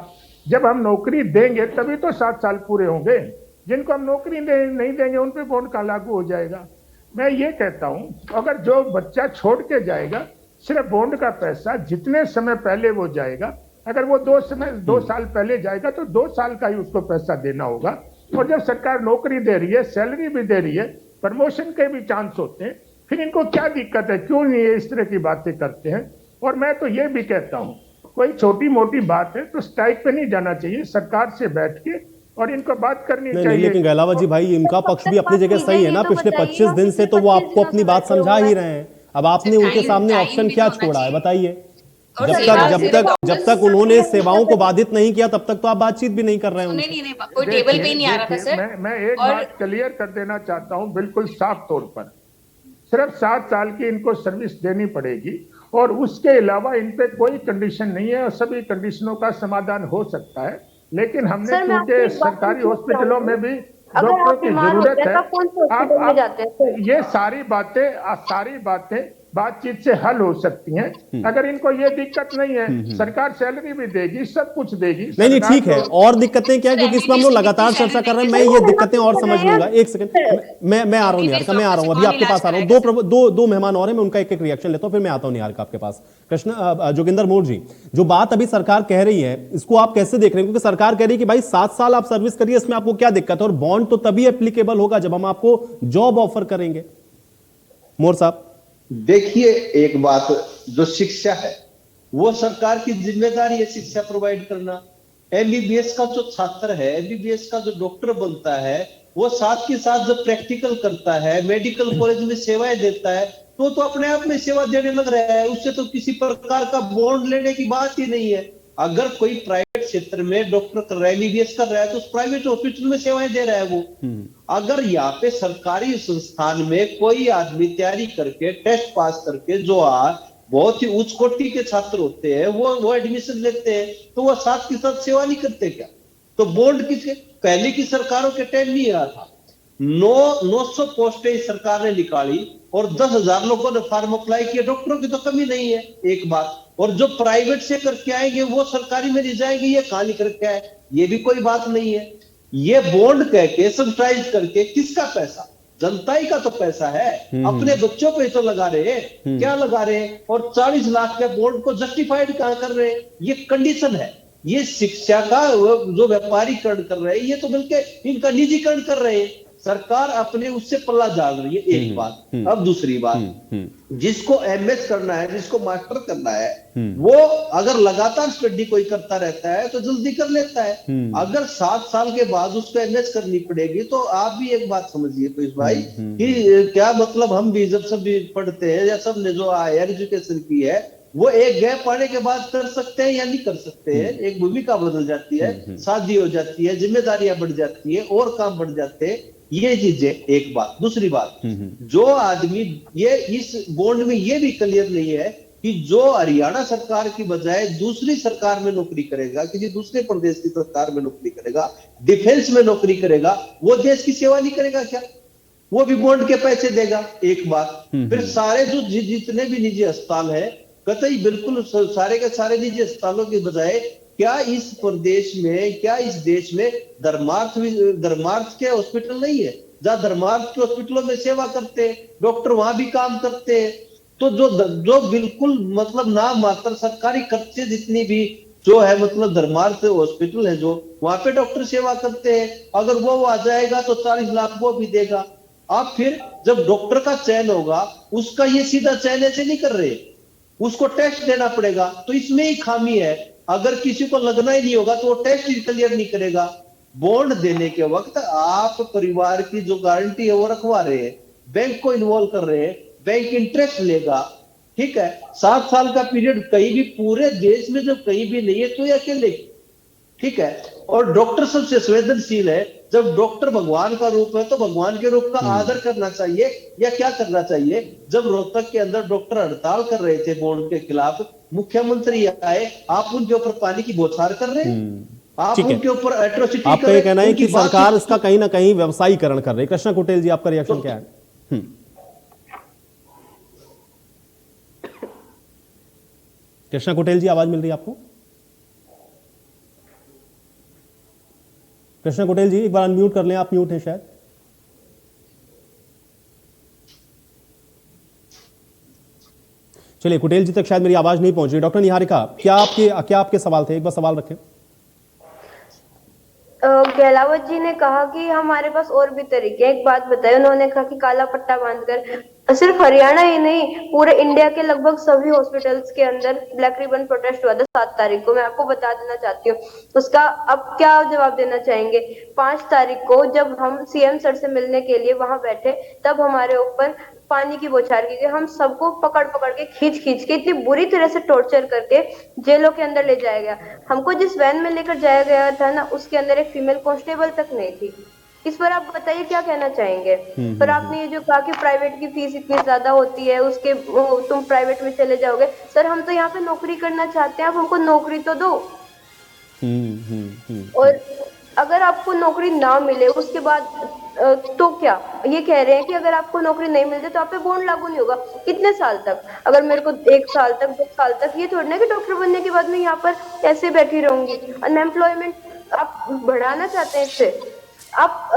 S7: जब हम नौकरी देंगे तभी तो 7 साल पूरे होंगे। जिनको हम नौकरी नहीं देंगे उन पे बॉन्ड का लागू हो जाएगा। मैं ये कहता हूं, अगर जो बच्चा छोड़ के जाएगा, सिर्फ बॉन्ड का पैसा जितने समय पहले वो जाएगा, अगर वो 2 साल पहले जाएगा तो 2 साल का ही उसको पैसा देना होगा। और जब सरकार नौकरी दे रही है, सैलरी भी दे रही है, प्रमोशन के भी चांस होते हैं, फिर इनको क्या दिक्कत है? क्यों नहीं ये इस तरह की बातें करते हैं? और मैं तो ये भी कहता हूं, कोई छोटी मोटी बात है तो स्ट्राइक पे नहीं जाना चाहिए, सरकार से बैठ के और इनको बात करनी चाहिए।
S1: लेकिन गहलावत जी भाई, इनका पक्ष भी अपनी जगह सही है ना। पिछले 25 दिन से तो वो आपको अपनी बात समझा ही रहे हैं। अब आपने उनके सामने ऑप्शन क्या छोड़ा है बताइए? जब तक उन्होंने सेवाओं को बाधित नहीं किया तब तक तो आप बातचीत भी नहीं कर रहे हैं।
S6: नहीं, कोई टेबल पे नहीं आ रहा था सर।
S7: मैं एक बात क्लियर कर देना चाहता हूं, बिल्कुल साफ तौर पर, सिर्फ 7 साल की इनको सर्विस देनी पड़ेगी और उसके अलावा इन पे कोई कंडीशन नहीं है और सभी कंडीशनों का समाधान हो सकता है। लेकिन हमने क्योंकि सरकारी हॉस्पिटलों में भी डॉक्टरों की जरूरत है, आप ये सारी बातें बातचीत से हल हो सकती हैं। अगर इनको ये दिक्कत नहीं है, सरकार सैलरी भी देगी, सब कुछ देगी।
S1: नहीं ठीक है। और दिक्कतें क्या है? क्योंकि इसमें हम लोग लगातार चर्चा कर रहे हैं, मैं ये दिक्कतें और समझ लूंगा। एक सेकंड, मैं आ रहा हूँ निहारिका, मैं आ रहा हूँ, अभी आपके पास आ रहा हूँ। दो मेहमान और हैं, मैं उनका एक एक रिएक्शन लेता हूँ, फिर मैं आता हूँ निहारिका आपके पास। जोगिंदर मोर जी, जो बात अभी सरकार कह रही है, इसको आप कैसे देख रहे हैं? क्योंकि सरकार कह रही है कि भाई 7 साल आप सर्विस करिए, इसमें आपको क्या दिक्कत है, और बॉन्ड तो तभी एप्लीकेबल होगा जब हम आपको जॉब ऑफर करेंगे। मोर साहब
S8: देखिए, एक बात, जो शिक्षा है वो सरकार की जिम्मेदारी है शिक्षा प्रोवाइड करना। एमबीबीएस का जो छात्र है, एमबीबीएस का जो डॉक्टर बनता है, वो साथ के साथ जब प्रैक्टिकल करता है, मेडिकल कॉलेज में सेवाएं देता है, तो अपने आप में सेवा देने लग रहा है। उससे तो किसी प्रकार का बॉन्ड लेने की बात ही नहीं है। अगर कोई प्राइवेट क्षेत्र में डॉक्टर कर रहा है, एमबीबीएस कर रहा है, तो उस प्राइवेट हॉस्पिटल में सेवाएं दे रहा है वो। अगर यहाँ पे सरकारी संस्थान में कोई आदमी तैयारी करके टेस्ट पास करके, जो बहुत ही उच्च कोटि के छात्र होते हैं, वो एडमिशन लेते हैं, तो वो साथ के साथ सेवा नहीं करते क्या? तो बॉन्ड किसके? पहले की सरकारों के टाइम नहीं आया था। 900 पोस्टें सरकार ने निकाली और 10,000 लोगों ने फॉर्म अप्लाई किया। डॉक्टरों की तो कमी नहीं है, एक बात। और जो प्राइवेट से करके आएंगे वो सरकारी में नहीं जाएंगे, ये कहां लिख रखा है? ये भी कोई बात नहीं है। ये बॉन्ड कह के सब्सिडाइज करके, किसका पैसा? जनता ही का तो पैसा है, अपने बच्चों पे तो लगा रहे हैं। क्या लगा रहे हैं? और 40 लाख के बॉन्ड को जस्टिफाइड कहां कर रहे हैं? ये कंडीशन है। ये शिक्षा का जो व्यापारीकरण कर रहे हैं, ये तो बल्कि इनका निजीकरण कर रहे हैं। सरकार अपने उससे पल्ला झाड़ रही है, एक बात। अब दूसरी बात, जिसको एमएस करना है, जिसको मास्टर करना है, वो अगर लगातार स्टडी कोई करता रहता है तो जल्दी कर लेता है। अगर 7 साल के बाद उसको एमएस करनी पड़ेगी, तो आप भी एक बात समझिए पीयूष भाई, कि क्या मतलब हम भी जब सब पढ़ते हैं या सब ने जो हायर एजुकेशन की है, वो एक गैप आने के बाद कर सकते हैं या नहीं कर सकते हैं? एक भूमिका बदल जाती है, शादी हो जाती है, जिम्मेदारियां बढ़ जाती है और काम बढ़ जाते हैं, ये चीजें एक बात। दूसरी बात, जो आदमी ये इस बॉन्ड में ये भी क्लियर नहीं है कि जो हरियाणा सरकार की बजाय दूसरी सरकार में नौकरी करेगा, किसी दूसरे प्रदेश की सरकार में नौकरी करेगा, डिफेंस में नौकरी करेगा, वो देश की सेवा नहीं करेगा क्या? वो भी बॉन्ड के पैसे देगा, एक बात। फिर सारे जो जितने भी निजी अस्पताल है, कतई बिल्कुल सारे के सारे निजी अस्पतालों की बजाय क्या इस प्रदेश में, क्या इस देश में धर्मार्थ के हॉस्पिटल नहीं है, जहां धर्मार्थ के हॉस्पिटलों में सेवा करते हैं डॉक्टर, वहां भी काम करते हैं। तो जो बिल्कुल मतलब नाम मात्र सरकारी खर्चे जितनी भी जो है, मतलब धर्मार्थ हॉस्पिटल है जो, वहां पे डॉक्टर सेवा करते हैं। अगर वो आ जाएगा तो 40 लाख वो भी देगा। अब फिर जब डॉक्टर का चयन होगा, उसका ये सीधा चयन ऐसे नहीं कर रहे, उसको टेस्ट देना पड़ेगा। तो इसमें ही खामी है। अगर किसी को लगना ही नहीं होगा तो वो टेस्ट ही क्लियर नहीं करेगा। बॉन्ड देने के वक्त आप परिवार की जो गारंटी है वो रखवा रहे हैं, बैंक को इन्वॉल्व कर रहे हैं, बैंक इंटरेस्ट लेगा, ठीक है। 7 साल का पीरियड कहीं भी पूरे देश में जब कहीं भी नहीं है तो ये अकेले, ठीक है। और डॉक्टर सबसे संवेदनशील है। जब डॉक्टर भगवान का रूप है तो भगवान के रूप का आदर करना चाहिए, या क्या करना चाहिए? जब रोहतक के अंदर डॉक्टर हड़ताल कर रहे थे बॉन्ड के खिलाफ, मुख्यमंत्री आए, आप उनके ऊपर पानी की बौछार कर रहे हैं, आप उनके ऊपर एट्रोसिटी कर रहे हैं।
S1: आपका ये कहना है कि सरकार इसका कहीं ना कहीं व्यवसायीकरण कर रही है। कृष्णा कुटेल जी, आपका रिएक्शन क्या है? कृष्णा कुटेल जी, आवाज मिल रही है आपको? कृष्णा कुटेल जी, एक बार अनम्यूट कर लें, आप म्यूट हैं शायद। चलिए, कुटेल जी तक शायद मेरी आवाज नहीं पहुंच रही। डॉक्टर निहारिका, क्या आपके सवाल थे? एक बार सवाल रखें।
S5: गहलावत जी ने कहा कि हमारे पास और भी तरीके हैं। एक बात बताई, उन्होंने कहा कि काला पट्टा बांधकर, सिर्फ हरियाणा ही नहीं पूरे इंडिया के लगभग सभी हॉस्पिटल्स के अंदर ब्लैक रिबन प्रोटेस्ट हुआ था 7 तारीख को। मैं आपको बता देना चाहती हूँ उसका अब क्या जवाब देना चाहेंगे। 5 तारीख को जब हम सीएम सर से मिलने के लिए वहां बैठे, तब हमारे ऊपर पानी की बौछार की गई। हम सबको पकड़ पकड़ के खींच खींच के इतनी बुरी तरह से टॉर्चर करके जेलों के अंदर ले जाया गया। हमको जिस वैन में लेकर जाया गया था ना, उसके अंदर एक फीमेल कांस्टेबल तक नहीं थी। इस पर आप बताइए क्या कहना चाहेंगे। पर आपने ये जो कहा कि प्राइवेट की फीस इतनी ज्यादा होती है, उसके तुम प्राइवेट में चले जाओगे। सर हम तो यहाँ पे नौकरी करना चाहते हैं, आप हमको नौकरी तो दो। और अगर आपको नौकरी ना मिले उसके बाद तो क्या ये कह रहे हैं कि अगर आपको नौकरी नहीं मिलती तो आप पे बॉन्ड लागू नहीं होगा। कितने साल तक? अगर मेरे को 1 साल तक 2 साल तक, ये थोड़ी ना कि डॉक्टर बनने के बाद मैं यहाँ पर ऐसे बैठी रहूंगी। अनएम्प्लॉयमेंट आप बढ़ाना चाहते हैं इससे। आप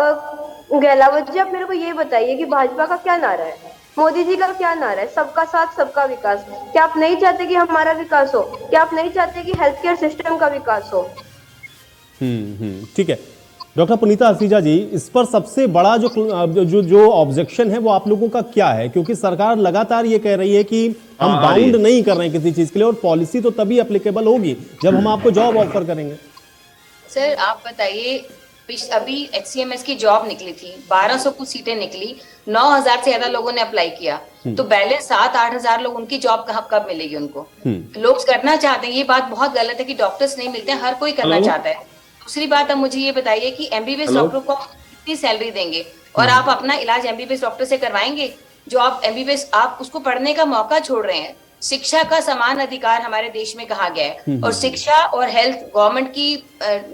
S5: गहलावत जी, आप मेरे को ये बताइए कि भाजपा का क्या नारा है, मोदी जी का क्या नारा है? सबका साथ सबका विकास। क्या आप नहीं चाहते कि हमारा विकास हो? क्या आप नहीं चाहते कि हेल्थ केयर सिस्टम का विकास हो?
S1: ठीक है। डॉक्टर पुनीता हसीजा जी, इस पर सबसे बड़ा जो ऑब्जेक्शन है वो आप लोगों का क्या है? क्योंकि सरकार लगातार ये कह रही है कि हम बाउंड नहीं कर रहे हैं किसी चीज के लिए, और पॉलिसी तो तभी एप्लीकेबल होगी जब हम आपको जॉब ऑफर करेंगे।
S6: सर आप बताइए, अभी HCMS की जॉब निकली थी, 1200 कुछ सीटें निकली, 9000 से ज्यादा लोगों ने अप्लाई किया, तो बैलेंस 7-8 हजार लोग, उनकी जॉब कब मिलेगी उनको? लोग करना चाहते हैं, ये बात बहुत गलत है कि डॉक्टर्स नहीं मिलते हैं, हर कोई करना चाहता है। दूसरी बात, अब मुझे ये बताइए कि MBBS डॉक्टर को कितनी सैलरी देंगे और आप अपना इलाज MBBS डॉक्टर से करवाएंगे? जो आप MBBS आप उसको पढ़ने का मौका छोड़ रहे हैं। शिक्षा का समान अधिकार हमारे देश में कहा गया है, और शिक्षा और हेल्थ गवर्नमेंट की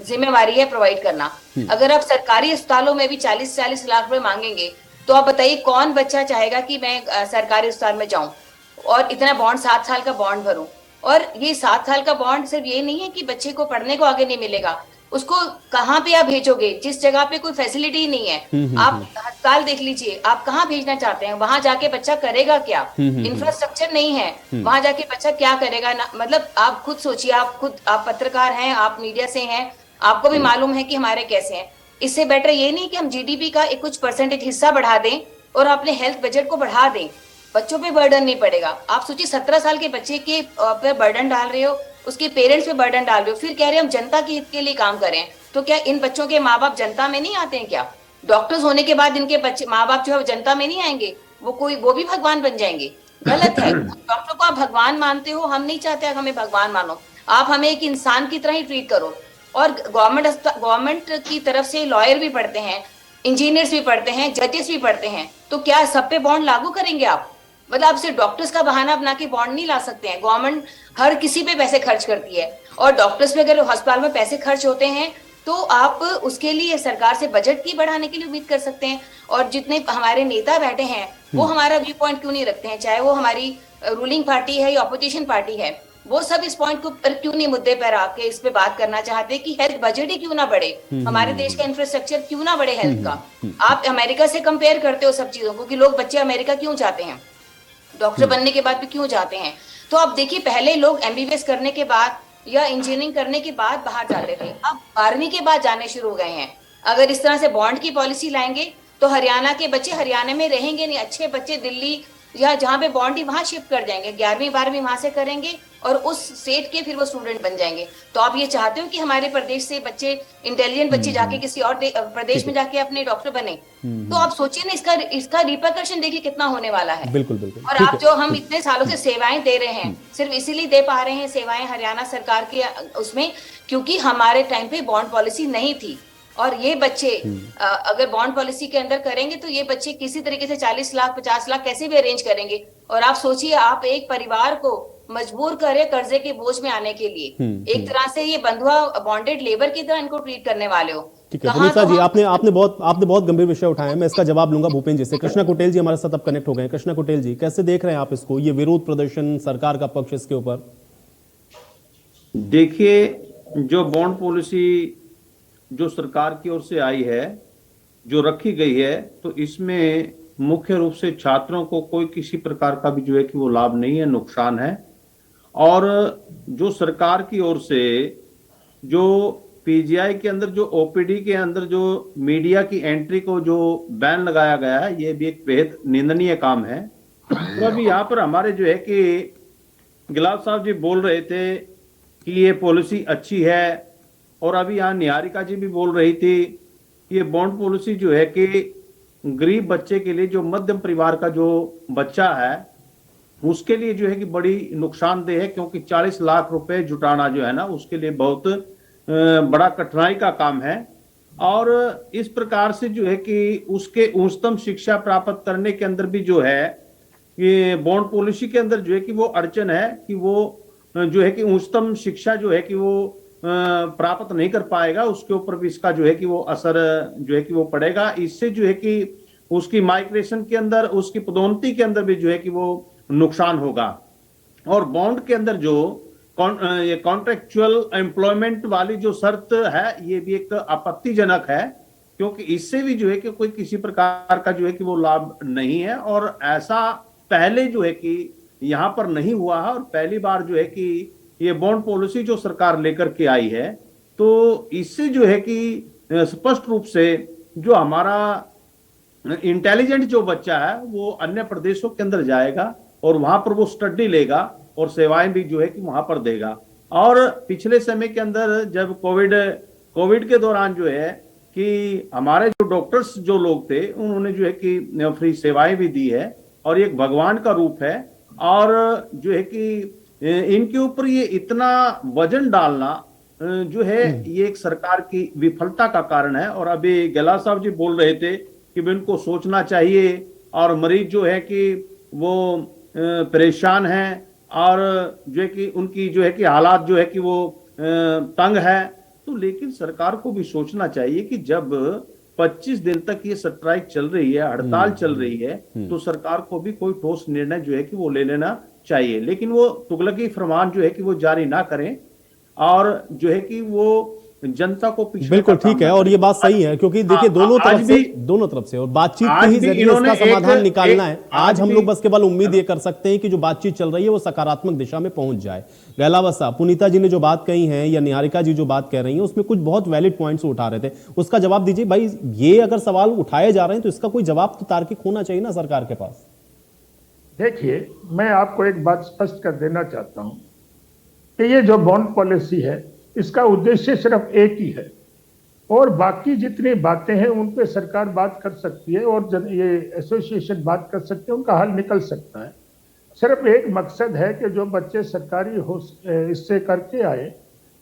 S6: जिम्मेवारी है प्रोवाइड करना। अगर आप सरकारी अस्पतालों में भी 40-40 लाख रुपए मांगेंगे, तो आप बताइए कौन बच्चा चाहेगा कि मैं सरकारी अस्पताल में जाऊं और इतना बॉन्ड 7 साल का बॉन्ड भरूं? और ये 7 साल का बॉन्ड सिर्फ ये नहीं है कि बच्चे को पढ़ने को आगे नहीं मिलेगा, उसको कहाँ पे आप भेजोगे? जिस जगह पे कोई फैसिलिटी नहीं है, आप अस्पताल देख लीजिए, आप कहाँ भेजना चाहते हैं? वहां जाके बच्चा करेगा क्या? इंफ्रास्ट्रक्चर नहीं है, वहां जाके बच्चा क्या करेगा ना? मतलब आप खुद सोचिए, आप पत्रकार हैं, आप मीडिया से हैं, आपको भी मालूम है कि हमारे कैसे हैं। इससे बेटर ये नहीं कि हम GDP का एक कुछ परसेंटेज हिस्सा बढ़ा दें और अपने हेल्थ बजट को बढ़ा दें, बच्चों पे बर्डन नहीं पड़ेगा। आप सोचिए, 17 साल के बच्चे के पे बर्डन डाल रहे हो, उसके पेरेंट्स पे बर्डन डाल रहे हो, फिर कह रहे हैं हम जनता के हित के लिए काम करें। तो क्या इन बच्चों के माँ बाप जनता में नहीं आते हैं क्या? डॉक्टर्स होने के बाद इनके बच्चे माँ बाप जो है जनता में नहीं आएंगे, वो भी भगवान बन जाएंगे? गलत है। डॉक्टर को आप भगवान मानते हो, हम नहीं चाहते आप हमें भगवान मानो, आप हमें एक इंसान की तरह ही ट्रीट करो। और गवर्नमेंट की तरफ से लॉयर भी पढ़ते हैं, इंजीनियर्स भी पढ़ते हैं, जजेस भी पढ़ते हैं, तो क्या सब पे बॉन्ड लागू करेंगे आप? मतलब आप सिर्फ डॉक्टर्स का बहाना बना के बॉन्ड नहीं ला सकते हैं। गवर्नमेंट हर किसी पे पैसे खर्च करती है, और डॉक्टर्स पे अगर अस्पताल में पैसे खर्च होते हैं तो आप उसके लिए सरकार से बजट की बढ़ाने के लिए उम्मीद कर सकते हैं। और जितने हमारे नेता बैठे हैं वो हमारा व्यू पॉइंट क्यों नहीं रखते हैं? चाहे वो हमारी रूलिंग पार्टी है या ऑपोजिशन पार्टी है, वो सब इस पॉइंट को पर क्यों नहीं, मुद्दे पर आके इस पे बात करना चाहते कि हेल्थ बजट ही क्यों ना बढ़े, हमारे देश का इंफ्रास्ट्रक्चर क्यों ना बढ़े हेल्थ का? आप अमेरिका से कंपेयर करते हो सब चीजों को कि लोग बच्चे अमेरिका क्यों जाते हैं, डॉक्टर बनने के बाद भी क्यों जाते हैं? तो आप देखिए, पहले लोग MBBS करने के बाद या इंजीनियरिंग करने के बाद बाहर जाते थे, अब 12वीं के बाद जाने शुरू हो गए हैं। अगर इस तरह से बॉन्ड की पॉलिसी लाएंगे तो हरियाणा के बच्चे हरियाणा में रहेंगे नहीं, अच्छे बच्चे दिल्ली या जहाँ पे बॉन्ड ही वहां शिफ्ट कर जाएंगे, 11वीं 12वीं वहां से करेंगे और उस स्टेट के फिर वो स्टूडेंट बन जाएंगे। तो आप ये चाहते हो कि हमारे प्रदेश से बच्चे, इंटेलिजेंट बच्चे जाके किसी और प्रदेश में जाके अपने डॉक्टर बने? तो आप सोचिए ना, इसका रिपरकशन देखिए कितना होने वाला है।
S1: बिल्कुल बिल्कुल।
S6: और आप जो हम इतने सालों से सेवाएं दे रहे हैं, सिर्फ इसीलिए दे पा रहे हैं सेवाएं हरियाणा सरकार के उसमें, क्योंकि हमारे टाइम पे बॉन्ड पॉलिसी नहीं थी। और ये बच्चे अगर बॉन्ड पॉलिसी के अंदर करेंगे तो ये बच्चे किसी तरीके से 40 लाख 50 लाख कैसे भी अरेंज करेंगे। और आप सोचिए, आप एक परिवार को मजबूर करे कर्जे के बोझ में आने के लिए, एक तरह से ये बंधुआ बॉन्डेड लेबर की तरह इनको ट्रीट करने वाले हो।
S1: ठीक है पुनीता जी, आपने बहुत गंभीर विषय उठाया है, मैं इसका जवाब लूंगा भूपेंद्र जी से। कृष्णा कुटेल जी हमारे साथ अब कनेक्ट हो गए हैं। कृष्णा कुटेल जी, कैसे देख रहे हैं आप इसको, ये विरोध प्रदर्शन, सरकार का पक्ष इसके ऊपर?
S9: देखिए, जो बॉन्ड पॉलिसी जो सरकार की ओर से आई है, जो रखी गई है, तो इसमें मुख्य रूप से छात्रों को कोई किसी प्रकार का भी जो है कि वो लाभ नहीं है, नुकसान है। और जो सरकार की ओर से जो पीजीआई के अंदर जो ओपीडी के अंदर जो मीडिया की एंट्री को जो बैन लगाया गया है, ये भी एक बेहद निंदनीय काम है। तो अभी यहाँ पर हमारे जो है कि गिलास साहब जी बोल रहे थे कि ये पॉलिसी अच्छी है, और अभी यहाँ निहारिका जी भी बोल रही थी ये बॉन्ड पॉलिसी जो है कि गरीब बच्चे के लिए, जो मध्यम परिवार का जो बच्चा है, उसके लिए जो है कि बड़ी नुकसानदेह है, क्योंकि 40 लाख रुपए जुटाना जो है ना, उसके लिए बहुत बड़ा कठिनाई का काम है। और इस प्रकार से जो है कि उसके उच्चतम शिक्षा प्राप्त करने के अंदर भी जो है ये बॉन्ड पॉलिसी के अंदर जो है कि वो अड़चन है कि वो जो है कि उच्चतम शिक्षा जो है कि वो प्राप्त नहीं कर पाएगा, उसके ऊपर भी इसका जो है कि वो असर जो है कि वो पड़ेगा। इससे जो है कि उसकी माइग्रेशन के अंदर, उसकी पदोन्नति के अंदर भी जो है कि वो नुकसान होगा। और बॉन्ड के अंदर जो ये कॉन्ट्रेक्चुअल एम्प्लॉयमेंट वाली जो शर्त है, ये भी एक आपत्तिजनक है, क्योंकि इससे भी जो है कि कोई किसी प्रकार का जो है कि वो लाभ नहीं है। और ऐसा पहले जो है कि यहाँ पर नहीं हुआ है, और पहली बार जो है कि ये बॉन्ड पॉलिसी जो सरकार लेकर के आई है, तो इससे जो है कि स्पष्ट रूप से जो हमारा इंटेलिजेंट जो बच्चा है वो अन्य प्रदेशों के अंदर जाएगा और वहां पर वो स्टडी लेगा और सेवाएं भी जो है कि वहां पर देगा। और पिछले समय के अंदर जब कोविड के दौरान जो है कि हमारे जो डॉक्टर्स जो लोग थे, उन्होंने जो है कि फ्री सेवाएं भी दी है, और एक भगवान का रूप है। और जो है कि इनके ऊपर ये इतना वजन डालना जो है, ये एक सरकार की विफलता का कारण है। और अभी गहलोत साहब जी बोल रहे थे कि इनको सोचना चाहिए, और मरीज जो है कि वो परेशान हैं, और जो है कि उनकी जो है कि हालात जो है कि वो तंग है। तो लेकिन सरकार को भी सोचना चाहिए कि जब 25 दिन तक ये स्ट्राइक चल रही है, हड़ताल चल रही है, तो सरकार को भी कोई ठोस निर्णय जो है कि वो ले लेना चाहिए। लेकिन वो तुगलकी फरमान जो है कि वो जारी ना करें, और जो है कि वो जनता को पीछे।
S1: बिल्कुल ठीक है, और ये बात सही है, क्योंकि देखिए दोनों तरफ से और बातचीत के ही जरिए इसका समाधान निकालना है। आज हम लोग बस केवल उम्मीद ये कर सकते हैं कि जो बातचीत चल रही है वो सकारात्मक दिशा में पहुंच जाए। गहलोत साहब, पुनीता जी ने जो बात कही है या निहारिका जी जो बात कह रही है, उसमें कुछ बहुत वैलिड पॉइंट्स उठा रहे थे, उसका जवाब दीजिए भाई। ये अगर सवाल उठाए जा रहे हैं तो इसका कोई जवाब तो तार्किक होना चाहिए ना सरकार के पास।
S7: देखिए, मैं आपको एक बात स्पष्ट कर देना चाहता हूं कि ये जो बॉन्ड पॉलिसी है, इसका उद्देश्य सिर्फ एक ही है, और बाकी जितनी बातें हैं उन पे सरकार बात कर सकती है, और ये एसोसिएशन बात कर सकते हैं, उनका हल निकल सकता है। सिर्फ एक मकसद है कि जो बच्चे सरकारी इससे करके आए,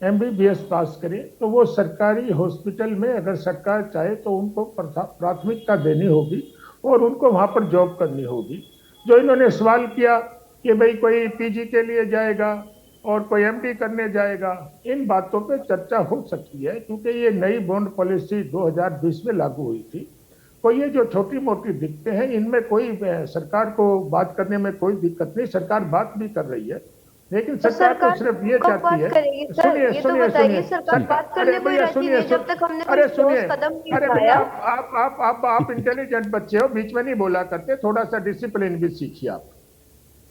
S7: एमबीबीएस पास करें, तो वो सरकारी हॉस्पिटल में अगर सरकार चाहे तो उनको प्राथमिकता देनी होगी और उनको वहाँ पर जॉब करनी होगी। जो इन्होंने सवाल किया कि भाई कोई पीजी के लिए जाएगा और कोई एमडी करने जाएगा, इन बातों पे चर्चा हो सकती है, क्योंकि ये नई बॉन्ड पॉलिसी 2020 में लागू हुई थी। तो ये जो छोटी मोटी दिक्कतें हैं, इनमें कोई सरकार को बात करने में कोई दिक्कत नहीं, सरकार बात भी कर रही है। लेकिन सरकार तो सिर्फ ये चाहती है, आप इंटेलिजेंट बच्चे हो, बीच में नहीं बोला करते, थोड़ा सा डिसिप्लिन भी सीखिए आप।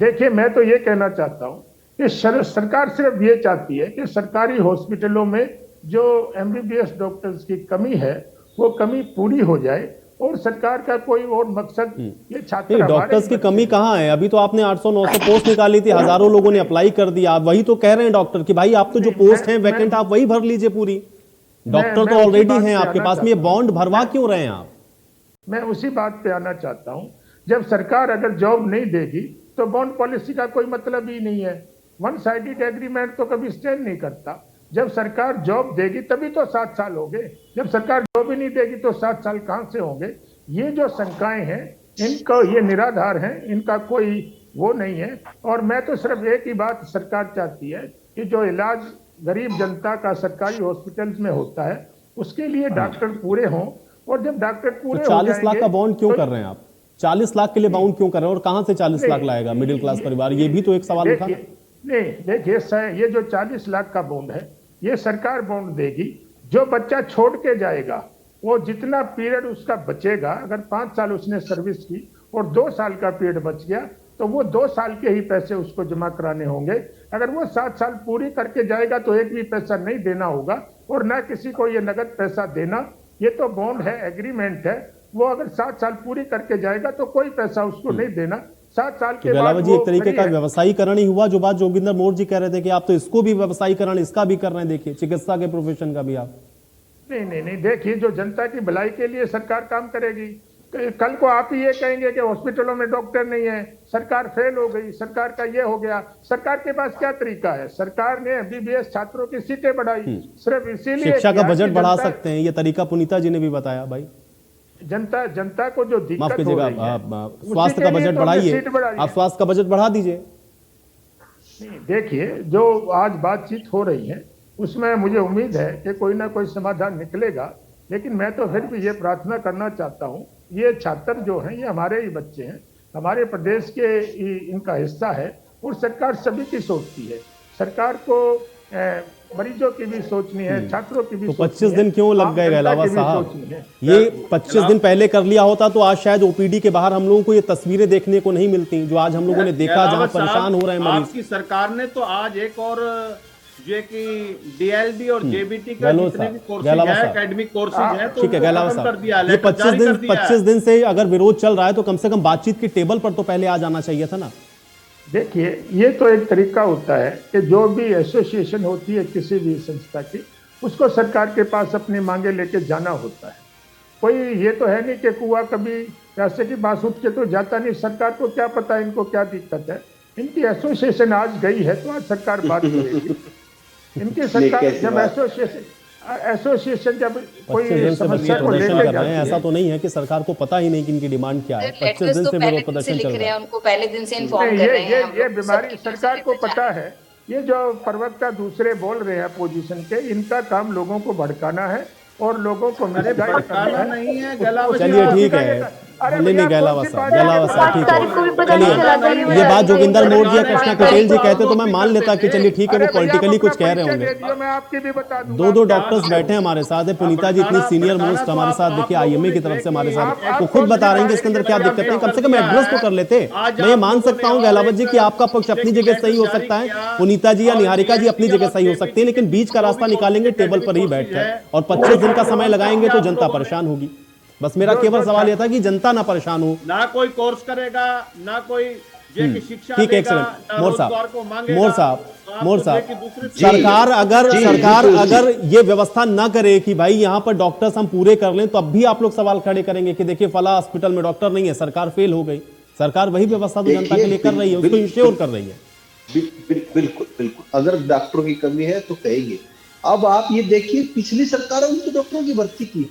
S7: देखिए, मैं तो ये कहना चाहता हूँ कि सरकार सिर्फ ये चाहती है कि सरकारी हॉस्पिटलों में जो एमबीबीएस डॉक्टर्स की कमी है वो कमी पूरी हो जाए, और सरकार का कोई और मकसद ये छात्र।
S1: डॉक्टर्स की कमी कहाँ है? अभी तो आपने 800-900 पोस्ट निकाली थी, हजारों लोगों ने अप्लाई कर दिया। आप वही तो कह रहे हैं डॉक्टर कि भाई आप तो जो पोस्ट है वैकेंट, आप वही भर लीजिए पूरी। डॉक्टर तो ऑलरेडी हैं आपके पास में, ये बॉन्ड भरवा क्यों रहे हैं आप?
S7: मैं उसी बात पे आना चाहता हूँ। जब सरकार अगर जॉब नहीं देगी तो बॉन्ड पॉलिसी का कोई मतलब ही नहीं है। वन साइडेड एग्रीमेंट तो कभी स्टैंड नहीं करता। जब सरकार जॉब देगी तभी तो 7 साल हो गए, जब सरकार जॉब ही नहीं देगी तो 7 साल कहां से होंगे? ये जो शंकाएं हैं, इनका ये निराधार हैं, इनका कोई वो नहीं है। और मैं तो सिर्फ एक ही बात सरकार चाहती है कि जो इलाज गरीब जनता का सरकारी हॉस्पिटल्स में होता है, उसके लिए डॉक्टर पूरे हों, और जब डॉक्टर पूरे
S1: तो 40 लाख का बॉन्ड क्यों कर रहे हैं आप? 40 लाख के लिए बाउंड क्यों कर रहे हैं, और कहां से 40 लाख लाएगा मिडिल क्लास परिवार? ये भी तो एक सवाल उठा।
S7: नहीं देखिए ये जो 40 लाख का बॉन्ड है ये सरकार बॉन्ड देगी। जो बच्चा छोड़ के जाएगा वो जितना पीरियड उसका बचेगा, अगर 5 साल उसने सर्विस की और 2 साल का पीरियड बच गया तो वो 2 साल के ही पैसे उसको जमा कराने होंगे। अगर वो 7 साल पूरी करके जाएगा तो एक भी पैसा नहीं देना होगा और ना किसी को ये नगद पैसा देना। ये तो बॉन्ड है, एग्रीमेंट है। वो अगर 7 साल पूरी करके जाएगा तो कोई पैसा उसको नहीं देना। 7 साल के बाद
S1: जी एक तरीके का व्यवसायीकरण ही हुआ। जो बात जोगिंदर मोर जी कह रहे थे कि आप तो इसको भी व्यवसायीकरण इसका भी कर रहे हैं, देखिए चिकित्सा के प्रोफेशन का भी आप।
S7: नहीं देखिए, जो जनता की भलाई के लिए सरकार काम करेगी। कल को आप ही ये कहेंगे कि हॉस्पिटलों में डॉक्टर नहीं है, सरकार फेल हो गई, सरकार का ये हो गया। सरकार के पास क्या तरीका है? सरकार ने एमबीबीएस छात्रों की सीटें बढ़ाई, सिर्फ इसीलिए
S1: शिक्षा का बजट बढ़ा सकते हैं, ये तरीका पुनीता जी ने भी बताया। भाई
S7: जनता को जो दिक्कत
S1: माफ
S7: हो
S1: कीजिएगा,
S7: रही है,
S1: स्वास्थ्य का बजट बढ़ाइए, आप स्वास्थ्य का बजट बढ़ा दीजिए।
S7: देखिए जो आज बातचीत हो रही है उसमें मुझे उम्मीद है कि कोई ना कोई समाधान निकलेगा। लेकिन मैं तो फिर भी ये प्रार्थना करना चाहता हूँ, ये छात्र जो हैं ये हमारे ही बच्चे हैं, हमारे प्रदेश के इनका हिस्सा है और सरकार सभी की सोचती है। सरकार को मरीजों की भी सोचनी है, छात्रों की भी।
S1: तो 25 दिन क्यों लग गए गहलावा साहब? ये 25 दिन पहले कर लिया होता तो आज शायद ओपीडी के बाहर हम लोगों को ये तस्वीरें देखने को नहीं मिलती जो आज हम लोगों ने देखा, जहां परेशान हो रहे हैं मरीज।
S9: आपकी सरकार ने तो आज एक और जो कि डीएलडी और जेबीटी का जितने भी कोर्सेज है, एकेडमिक कोर्सेज है, तो
S1: ठीक है गहलावा साहब, ये 25 दिन से अगर विरोध चल रहा है तो कम से कम बातचीत की टेबल पर तो पहले आ जाना चाहिए था ना।
S7: देखिए ये तो एक तरीका होता है कि जो भी एसोसिएशन होती है किसी भी संस्था की, उसको सरकार के पास अपनी मांगे लेके जाना होता है। कोई ये तो है नहीं कि कुआं कभी पैसे की बात उठ के तो जाता नहीं। सरकार को क्या पता इनको क्या दिक्कत है। इनकी एसोसिएशन आज गई है तो आज सरकार बात करेगी। इनकी सरकार जब एसोसिएशन जब कोई समस्या को लेकर
S1: कर रहे हैं, ऐसा तो नहीं है कि सरकार को पता ही नहीं कि इनकी डिमांड क्या है। 25 दिन से विरोध प्रदर्शन चल रहा है,
S6: उनको पहले दिन से इन्फॉर्म कर रहे हैं।
S7: ये बीमारी सरकार को पता है। ये जो प्रवक्ता दूसरे बोल रहे हैं अपोजिशन के, इनका काम लोगों को भड़काना है और लोगों को
S9: भड़काना नहीं है।
S1: चलिए ठीक है, नहीं गहलावा साहब ठीक है। चलिए ये बात जोगिंदर मोर जी या कृष्णा पटेल जी कहते तो मैं मान लेता कि चलिए ठीक है वो पॉलिटिकली कुछ कह रहे होंगे। दो डॉक्टर्स बैठे हैं हमारे साथ है। पुनीता जी इतनी सीनियर मोस्ट हमारे साथ, देखिए आईएमए की तरफ से हमारे साथ, वो खुद बता रहे हैं कि इसके अंदर क्या दिक्कत है। कम से कम एड्रेस तो कर लेते। मैं ये मान सकता हूँ गहलावत जी की आपका पक्ष अपनी जगह सही हो सकता है, पुनीता जी या निहारिका जी अपनी जगह सही हो सकती है, लेकिन बीच का रास्ता निकालेंगे टेबल पर ही बैठकर और 25 दिन का समय लगाएंगे तो जनता परेशान होगी। बस मेरा केवल सवाल यह था कि जनता ना परेशान हो,
S9: ना कोई कोर्स करेगा, ना कोई शिक्षा।
S1: ठीक है, एक्सीलेंट। मोर साहब सरकार अगर ये व्यवस्था ना करे कि भाई यहाँ पर डॉक्टर्स हम पूरे कर लें, तो अब भी आप लोग सवाल खड़े करेंगे कि देखिए फला हॉस्पिटल में डॉक्टर नहीं है, सरकार फेल हो गई। सरकार वही व्यवस्था तो जनता के लिए कर रही है, उसको इंश्योर कर रही है।
S8: बिल्कुल अगर डॉक्टरों की कमी है तो कहेंगे। अब आप ये देखिए पिछली सरकारों ने तो डॉक्टरों की भर्ती की,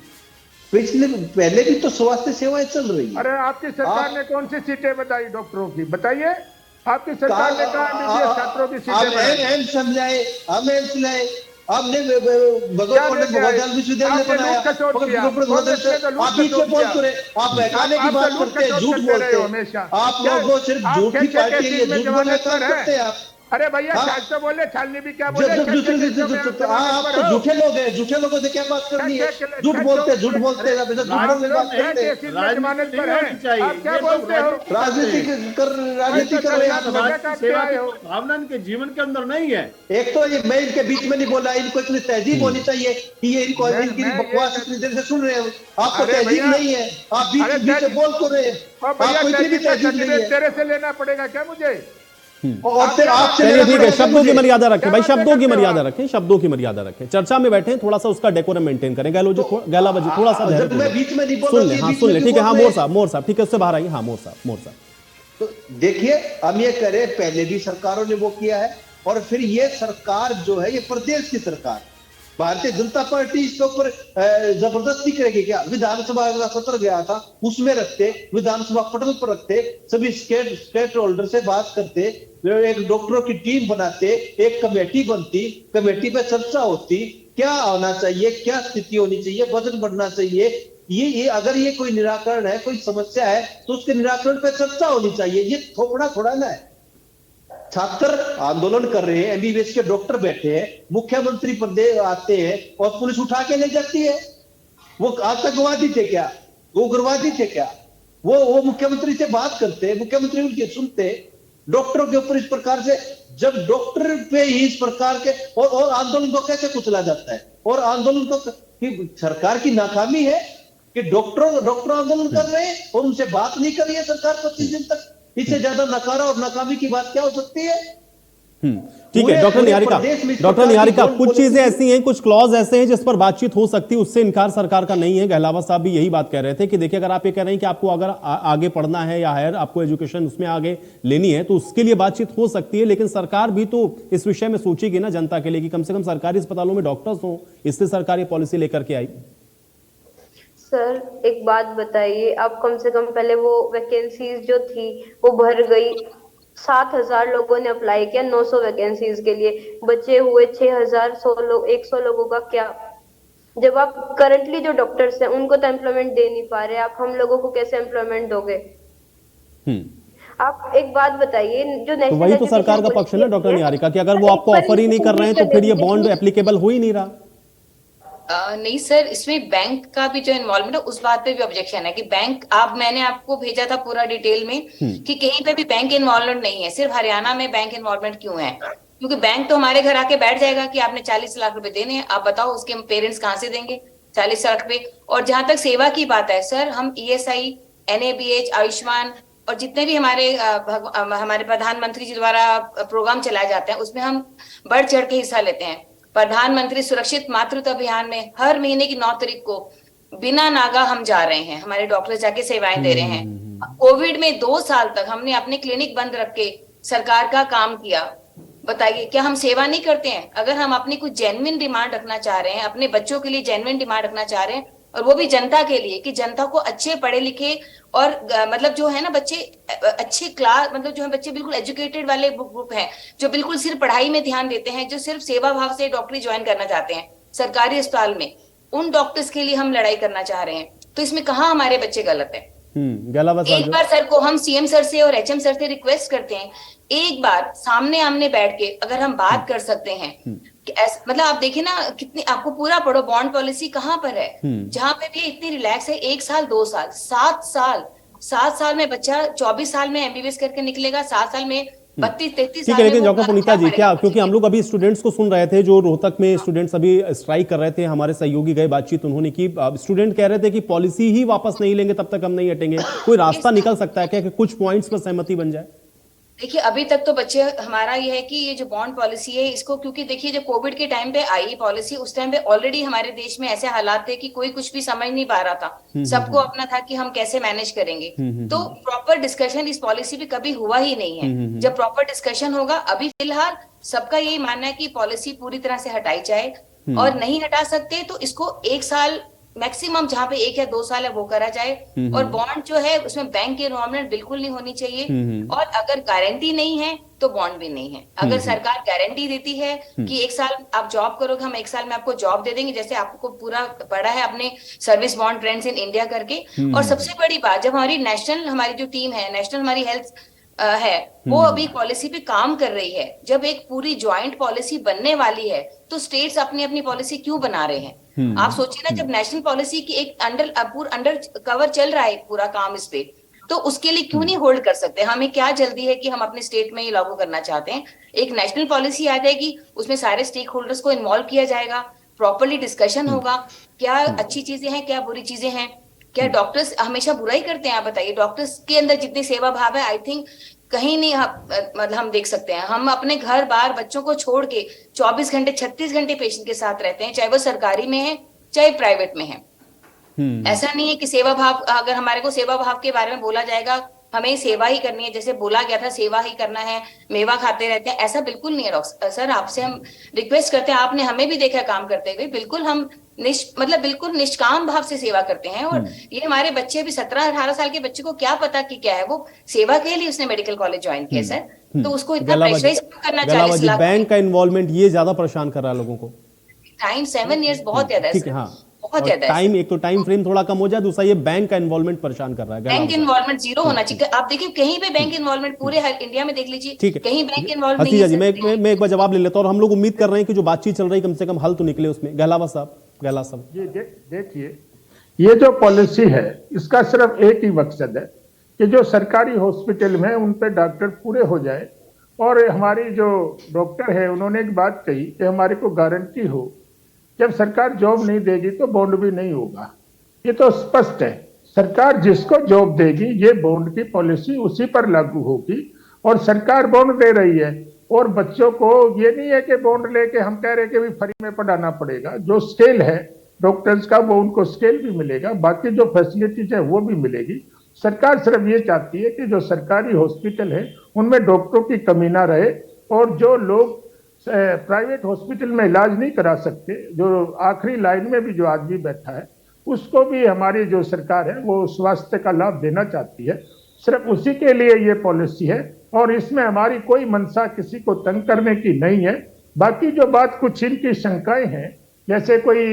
S8: पहले भी तो स्वास्थ्य सेवाएं चल रही है।
S7: अरे आपकी सरकार ने कौन सी सीटें बताई डॉक्टरों की? बताइए, आपकी सरकार ने कहा छात्रों की सीटें
S8: समझाए, हम लाए, आपने भगवान विश्वविद्यालय बनाया, आप बीच में बोल तो रहे, आप बहकाने की बात करते हैं, झूठ बोलते हैं हमेशा। आप लोग सिर्फ झूठ की पार्टी के लिए झूठ बोलने का करते हैं आप।
S7: अरे भैया छाछ तो बोले, छालनी भी क्या बोले?
S8: आप तो झूठे लोग हैं, झूठे लोगों से क्या बात करनी है? झूठ बोलते हैं,
S7: क्या बोलते हो?
S8: राजनीति कर रहे हैं,
S9: भावना के जीवन के अंदर नहीं है।
S8: एक तो ये मैं इनके बीच में नहीं बोला, इनको इतनी तहजीब होनी चाहिए कि ये इनको इनकी बकवास इतनी देर से सुन रहे हैं। आपको तहजीब नहीं है, आप बीच में बोल तो रहे, आपको इतनी भी तहजीब नहीं है।
S7: तेरे से लेना पड़ेगा क्या मुझे?
S8: और फिर आप
S1: चलिए ठीक है, शब्दों की मर्यादा रखें भाई, शब्दों की मर्यादा रखें, शब्दों की मर्यादा रखें। चर्चा में बैठे थोड़ा सा उसका डेकोरम मेंटेन करें। गहलावत जी थोड़ा सा सुन ले, ठीक है। हाँ मोर साहब ठीक है, उससे बाहर आइए। हाँ मोर साहब
S8: तो देखिए हम ये करें, पहले भी सरकारों ने वो किया है और फिर ये सरकार जो है ये प्रदेश की सरकार, भारतीय जनता पार्टी इसके ऊपर जबरदस्ती करेगी क्या? विधानसभा का सत्र गया था, उसमें रखते, विधानसभा पटल पर रखते, सभी स्टेट होल्डर से बात करते, एक डॉक्टरों की टीम बनाते, एक कमेटी बनती, कमेटी पे चर्चा होती, क्या होना चाहिए, क्या स्थिति होनी चाहिए, बजट बढ़ना चाहिए। ये अगर ये कोई निराकरण है, कोई समस्या है तो उसके निराकरण पे चर्चा होनी चाहिए। ये थोड़ा ना है। छात्र आंदोलन कर रहे हैं, एमबीबीएस के डॉक्टर बैठे हैं, मुख्यमंत्री प्रदेश आते हैं और पुलिस उठा के ले जाती है। वो आतंकवादी थे क्या, वो उग्रवादी थे क्या? वो मुख्यमंत्री से बात करते, मुख्यमंत्री उनकी सुनते। डॉक्टरों के ऊपर इस प्रकार से, जब डॉक्टर पे ही इस प्रकार के और आंदोलन को कैसे कुचला जाता है? और आंदोलन को कि सरकार की नाकामी है कि डॉक्टर आंदोलन कर रहे हैं और उनसे बात नहीं कर रही है सरकार 25 दिन तक। इससे ज्यादा नकारा और नाकामी की बात क्या हो सकती है?
S1: ठीक है डॉक्टर निहारिका, कुछ चीजें ऐसी हैं, कुछ क्लॉज ऐसे हैं जिस पर बातचीत हो सकती है, उससे इनकार सरकार का नहीं है। गहलावत साहब भी यही बात कह रहे थे कि देखिए, अगर आप ये कह रहे हैं कि आपको अगर आगे पढ़ना है या हायर आपको एजुकेशन उसमें आगे लेनी है तो उसके लिए बातचीत हो सकती है, लेकिन सरकार भी तो इस विषय में सोचेगी ना जनता के लिए कि कम से कम सरकारी अस्पतालों में डॉक्टर्स हो, इससे सरकार ये पॉलिसी लेकर के आई।
S5: सर एक बात बताइए, आप कम से कम पहले वो वैकेंसीज जो थी वो भर गई, 7,000 लोगों ने अप्लाई किया 900 वैकेंसीज के लिए, बचे हुए 6,000 100 लोगों का क्या? जब आप करंटली जो डॉक्टर्स हैं उनको तो एम्प्लॉयमेंट दे नहीं पा रहे, आप हम लोगों को कैसे एम्प्लॉयमेंट दोगे? आप एक बात बताइए, जो
S1: तो वही तो सरकार का पक्ष है ना डॉक्टर निहारिका, कि अगर वो आपको ऑफर ही नहीं कर रहे हैं तो फिर ये बॉन्ड एप्लीकेबल हो ही नहीं रहा।
S6: नहीं सर, इसमें बैंक का भी जो इन्वॉल्वमेंट है उस बात पे भी ऑब्जेक्शन है कि बैंक, मैंने आपको भेजा था पूरा डिटेल में कि कहीं पे भी बैंक इन्वॉल्वमेंट नहीं है। सिर्फ हरियाणा में बैंक इन्वॉल्वमेंट क्यों है? क्योंकि बैंक तो हमारे घर आके बैठ जाएगा कि आपने 40 लाख रुपए देने हैं, आप बताओ उसके पेरेंट्स कहाँ से देंगे 40 लाख रुपए? और जहां तक सेवा की बात है सर, हम ESI, NABH, आयुष्मान और जितने भी हमारे प्रधानमंत्री जी द्वारा प्रोग्राम चलाए जाते हैं उसमें हम बढ़ चढ़ के हिस्सा लेते हैं। प्रधानमंत्री सुरक्षित मातृत्व अभियान में हर महीने की 9 तारीख को बिना नागा हम जा रहे हैं, हमारे डॉक्टर जाके सेवाएं दे रहे हैं। कोविड में 2 साल तक हमने अपने क्लिनिक बंद रख के सरकार का काम किया। बताइए, क्या हम सेवा नहीं करते हैं? अगर हम अपनी कुछ जेन्युइन डिमांड रखना चाह रहे हैं, अपने बच्चों के लिए जेन्युइन डिमांड रखना चाह रहे हैं, और वो भी जनता के लिए कि जनता को अच्छे पढ़े लिखे और मतलब जो है ना बच्चे अच्छे क्लास, मतलब जो है बच्चे बिल्कुल एजुकेटेड वाले ग्रुप हैं, जो बिल्कुल सिर्फ पढ़ाई में ध्यान देते हैं, जो सिर्फ सेवा भाव से डॉक्टरी ज्वाइन करना चाहते हैं सरकारी अस्पताल में, उन डॉक्टर्स के लिए हम लड़ाई करना चाह रहे हैं। तो इसमें कहाँ हमारे बच्चे गलत है? एक बार सर को हम CM सर से और HM सर से रिक्वेस्ट करते हैं, एक बार सामने आमने बैठ के अगर हम बात कर सकते हैं कि मतलब आप देखिए ना, कितनी आपको पूरा पढ़ो बॉन्ड पॉलिसी कहाँ पर है जहां पे भी इतनी रिलैक्स है। 1 साल 2 साल 7 साल में बच्चा 24 साल में MBBS करके निकलेगा, 7 साल में 32-33 साल में।
S1: लेकिन डॉक्टर पुनीता जी, क्या, क्योंकि हम लोग अभी स्टूडेंट्स को सुन रहे थे, जो रोहतक में स्टूडेंट्स अभी स्ट्राइक कर रहे थे, हमारे सहयोगी गए, बातचीत उन्होंने की, स्टूडेंट कह रहे थे कि पॉलिसी ही वापस नहीं लेंगे तब तक हम नहीं हटेंगे। कोई रास्ता निकल सकता है क्या कि कुछ पॉइंट्स पर सहमति बन जाए?
S6: देखिए, अभी तक तो बच्चे, हमारा ये है कि ये जो बॉन्ड पॉलिसी है इसको, क्योंकि देखिए जब कोविड के टाइम पे आई पॉलिसी, उस टाइम पे ऑलरेडी हमारे देश में ऐसे हालात थे कि कोई कुछ भी समझ नहीं पा रहा था, सबको अपना था कि हम कैसे मैनेज करेंगे। तो प्रॉपर डिस्कशन इस पॉलिसी पे कभी हुआ ही नहीं है। जब प्रॉपर डिस्कशन होगा, अभी फिलहाल सबका यही मानना है कि पॉलिसी पूरी तरह से हटाई जाए, और नहीं हटा सकते तो इसको 1 साल मैक्सिमम, जहां पे 1 या 2 साल है वो करा जाए। और बॉन्ड जो है उसमें बैंक की इन्वॉल्वमेंट बिल्कुल नहीं होनी चाहिए, और अगर गारंटी नहीं है तो बॉन्ड भी नहीं है। अगर सरकार गारंटी देती है कि 1 साल आप जॉब करोगे, हम 1 साल में आपको जॉब दे देंगे, जैसे आपको पूरा पढ़ा है अपने service bond trends in India करके। और सबसे बड़ी बात, जब हमारी नेशनल, हमारी जो टीम है नेशनल, हमारी हेल्थ है वो अभी पॉलिसी पे काम कर रही है, जब एक पूरी ज्वाइंट पॉलिसी बनने वाली है तो स्टेट्स अपनी अपनी पॉलिसी क्यों बना रहे हैं? आप सोचिए ना, जब नेशनल पॉलिसी की एक अंडर कवर चल रहा है पूरा काम इस पे, तो उसके लिए क्यों नहीं होल्ड कर सकते? हमें क्या जल्दी है कि हम अपने स्टेट में ये लागू करना चाहते हैं? एक नेशनल पॉलिसी आ जाएगी, उसमें सारे स्टेक होल्डर्स को इन्वॉल्व किया जाएगा, प्रॉपरली डिस्कशन होगा, क्या अच्छी चीजें हैं, क्या बुरी चीजें हैं। क्या डॉक्टर्स हमेशा बुराई करते हैं? आप बताइए, डॉक्टर्स के अंदर जितनी सेवा भाव है, आई थिंक कहीं नहीं मतलब हम देख सकते हैं। हम अपने घर बार बच्चों को छोड़ के 24 घंटे 36 घंटे पेशेंट के साथ रहते हैं, चाहे वो सरकारी में है चाहे प्राइवेट में है। ऐसा नहीं है कि सेवा भाव, अगर हमारे को सेवा भाव के बारे में बोला जाएगा हमें सेवा ही करनी है, जैसे बोला गया था सेवा ही करना है, मेवा खाते रहते हैं, ऐसा बिल्कुल नहीं है डॉक्टर सर। आपसे हम रिक्वेस्ट करते हैं, आपने हमें भी देखा काम करते हुए, बिल्कुल हम बिल्कुल निष्काम भाव से सेवा करते हैं। और ये हमारे बच्चे अभी 17-18 साल के बच्चे को क्या पता कि क्या है, वो सेवा के लिए उसने मेडिकल कॉलेज ज्वाइन किया सर, तो उसको इतना प्रेशराइज करना चाहिए।
S1: बैंक का इन्वॉल्वमेंट ये ज्यादा परेशान कर रहा है लोगों को।
S6: टाइम 7 इयर्स बहुत ज्यादा है। बहुत ज्यादा
S1: टाइम, एक तो टाइम फ्रेम थोड़ा कम हो जाए, दूसरा ये बैंक का इन्वॉल्वमेंट परेशान कर रहा है।
S6: बैंक इन्वॉल्वमेंट जीरो होना चाहिए। आप देखिए कहीं पे बैंक इन्वॉल्वमेंट पूरे हर इंडिया में देख लीजिए,
S1: ठीक है,
S6: कहीं बैंक इन्वॉल्व नहीं
S1: हसीजा
S6: है।
S1: जी, मैं एक बार जवाब ले लेता हूँ और हम लोग उम्मीद कर रहे हैं कि जो बातचीत चल रही कम से कम हल तो निकले उसमें। गहलावत साहब।
S7: ये देखिए, ये जो पॉलिसी है इसका सिर्फ एक ही मकसद है कि जो सरकारी हॉस्पिटल में उन पे डॉक्टर पूरे हो जाए। और हमारी जो डॉक्टर है उन्होंने एक बात कही कि हमारे को गारंटी हो, जब सरकार जॉब नहीं देगी तो बॉन्ड भी नहीं होगा। ये तो स्पष्ट है, सरकार जिसको जॉब देगी ये बॉन्ड की पॉलिसी उसी पर लागू होगी। और सरकार बॉन्ड दे रही है और बच्चों को ये नहीं है कि बॉन्ड लेके हम कह रहे कि भी फ्री में पढ़ाना पड़ेगा। जो स्केल है डॉक्टर्स का वो उनको स्केल भी मिलेगा, बाकी जो फैसिलिटीज है वो भी मिलेगी। सरकार सिर्फ ये चाहती है कि जो सरकारी हॉस्पिटल है उनमें डॉक्टरों की कमी ना रहे, और जो लोग प्राइवेट हॉस्पिटल में इलाज नहीं करा सकते, जो आखिरी लाइन में भी जो आदमी बैठा है, उसको भी हमारी जो सरकार है वो स्वास्थ्य का लाभ देना चाहती है। सिर्फ उसी के लिए ये पॉलिसी है और इसमें हमारी कोई मंशा किसी को तंग करने की नहीं है। बाकी जो बात कुछ इनकी शंकाएं हैं, जैसे कोई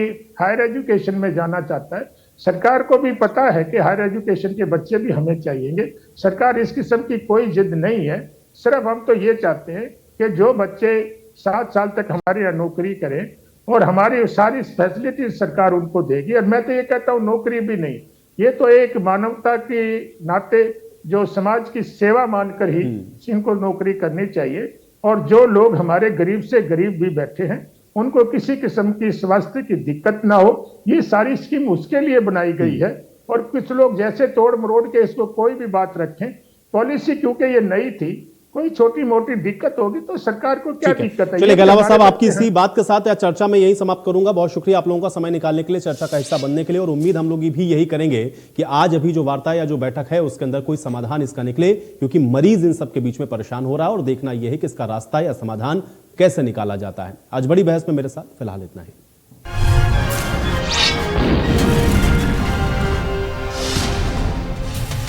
S7: हायर एजुकेशन में जाना चाहता है, सरकार को भी पता है कि हायर एजुकेशन के बच्चे भी हमें चाहिएंगे। सरकार इस किस्म की कोई जिद नहीं है। सिर्फ हम तो ये चाहते हैं कि जो बच्चे 7 साल तक हमारे यहाँ नौकरी करें और हमारी सारी फैसिलिटी सरकार उनको देगी। और मैं तो ये कहता हूँ नौकरी भी नहीं, ये तो एक मानवता के नाते जो समाज की सेवा मानकर ही इनको नौकरी करनी चाहिए। और जो लोग हमारे गरीब से गरीब भी बैठे हैं उनको किसी किस्म की स्वास्थ्य की दिक्कत ना हो, ये सारी स्कीम उसके लिए बनाई गई है। और कुछ लोग जैसे तोड़ मरोड़ के इसको कोई भी बात रखें, पॉलिसी क्योंकि ये नई थी, कोई छोटी मोटी दिक्कत होगी तो सरकार को क्या दिक्कत है।
S1: चलिए गहलावत साहब, आपकी इसी बात के साथ या चर्चा में यही समाप्त करूंगा। बहुत शुक्रिया आप लोगों का समय निकालने के लिए, चर्चा का हिस्सा बनने के लिए। और उम्मीद हम लोग भी यही करेंगे कि आज अभी जो वार्ता या जो बैठक है उसके अंदर कोई समाधान इसका निकले, क्योंकि मरीज इन सबके बीच में परेशान हो रहा है और देखना यह है कि इसका रास्ता या समाधान कैसे निकाला जाता है। आज बड़ी बहस में मेरे साथ फिलहाल इतना ही।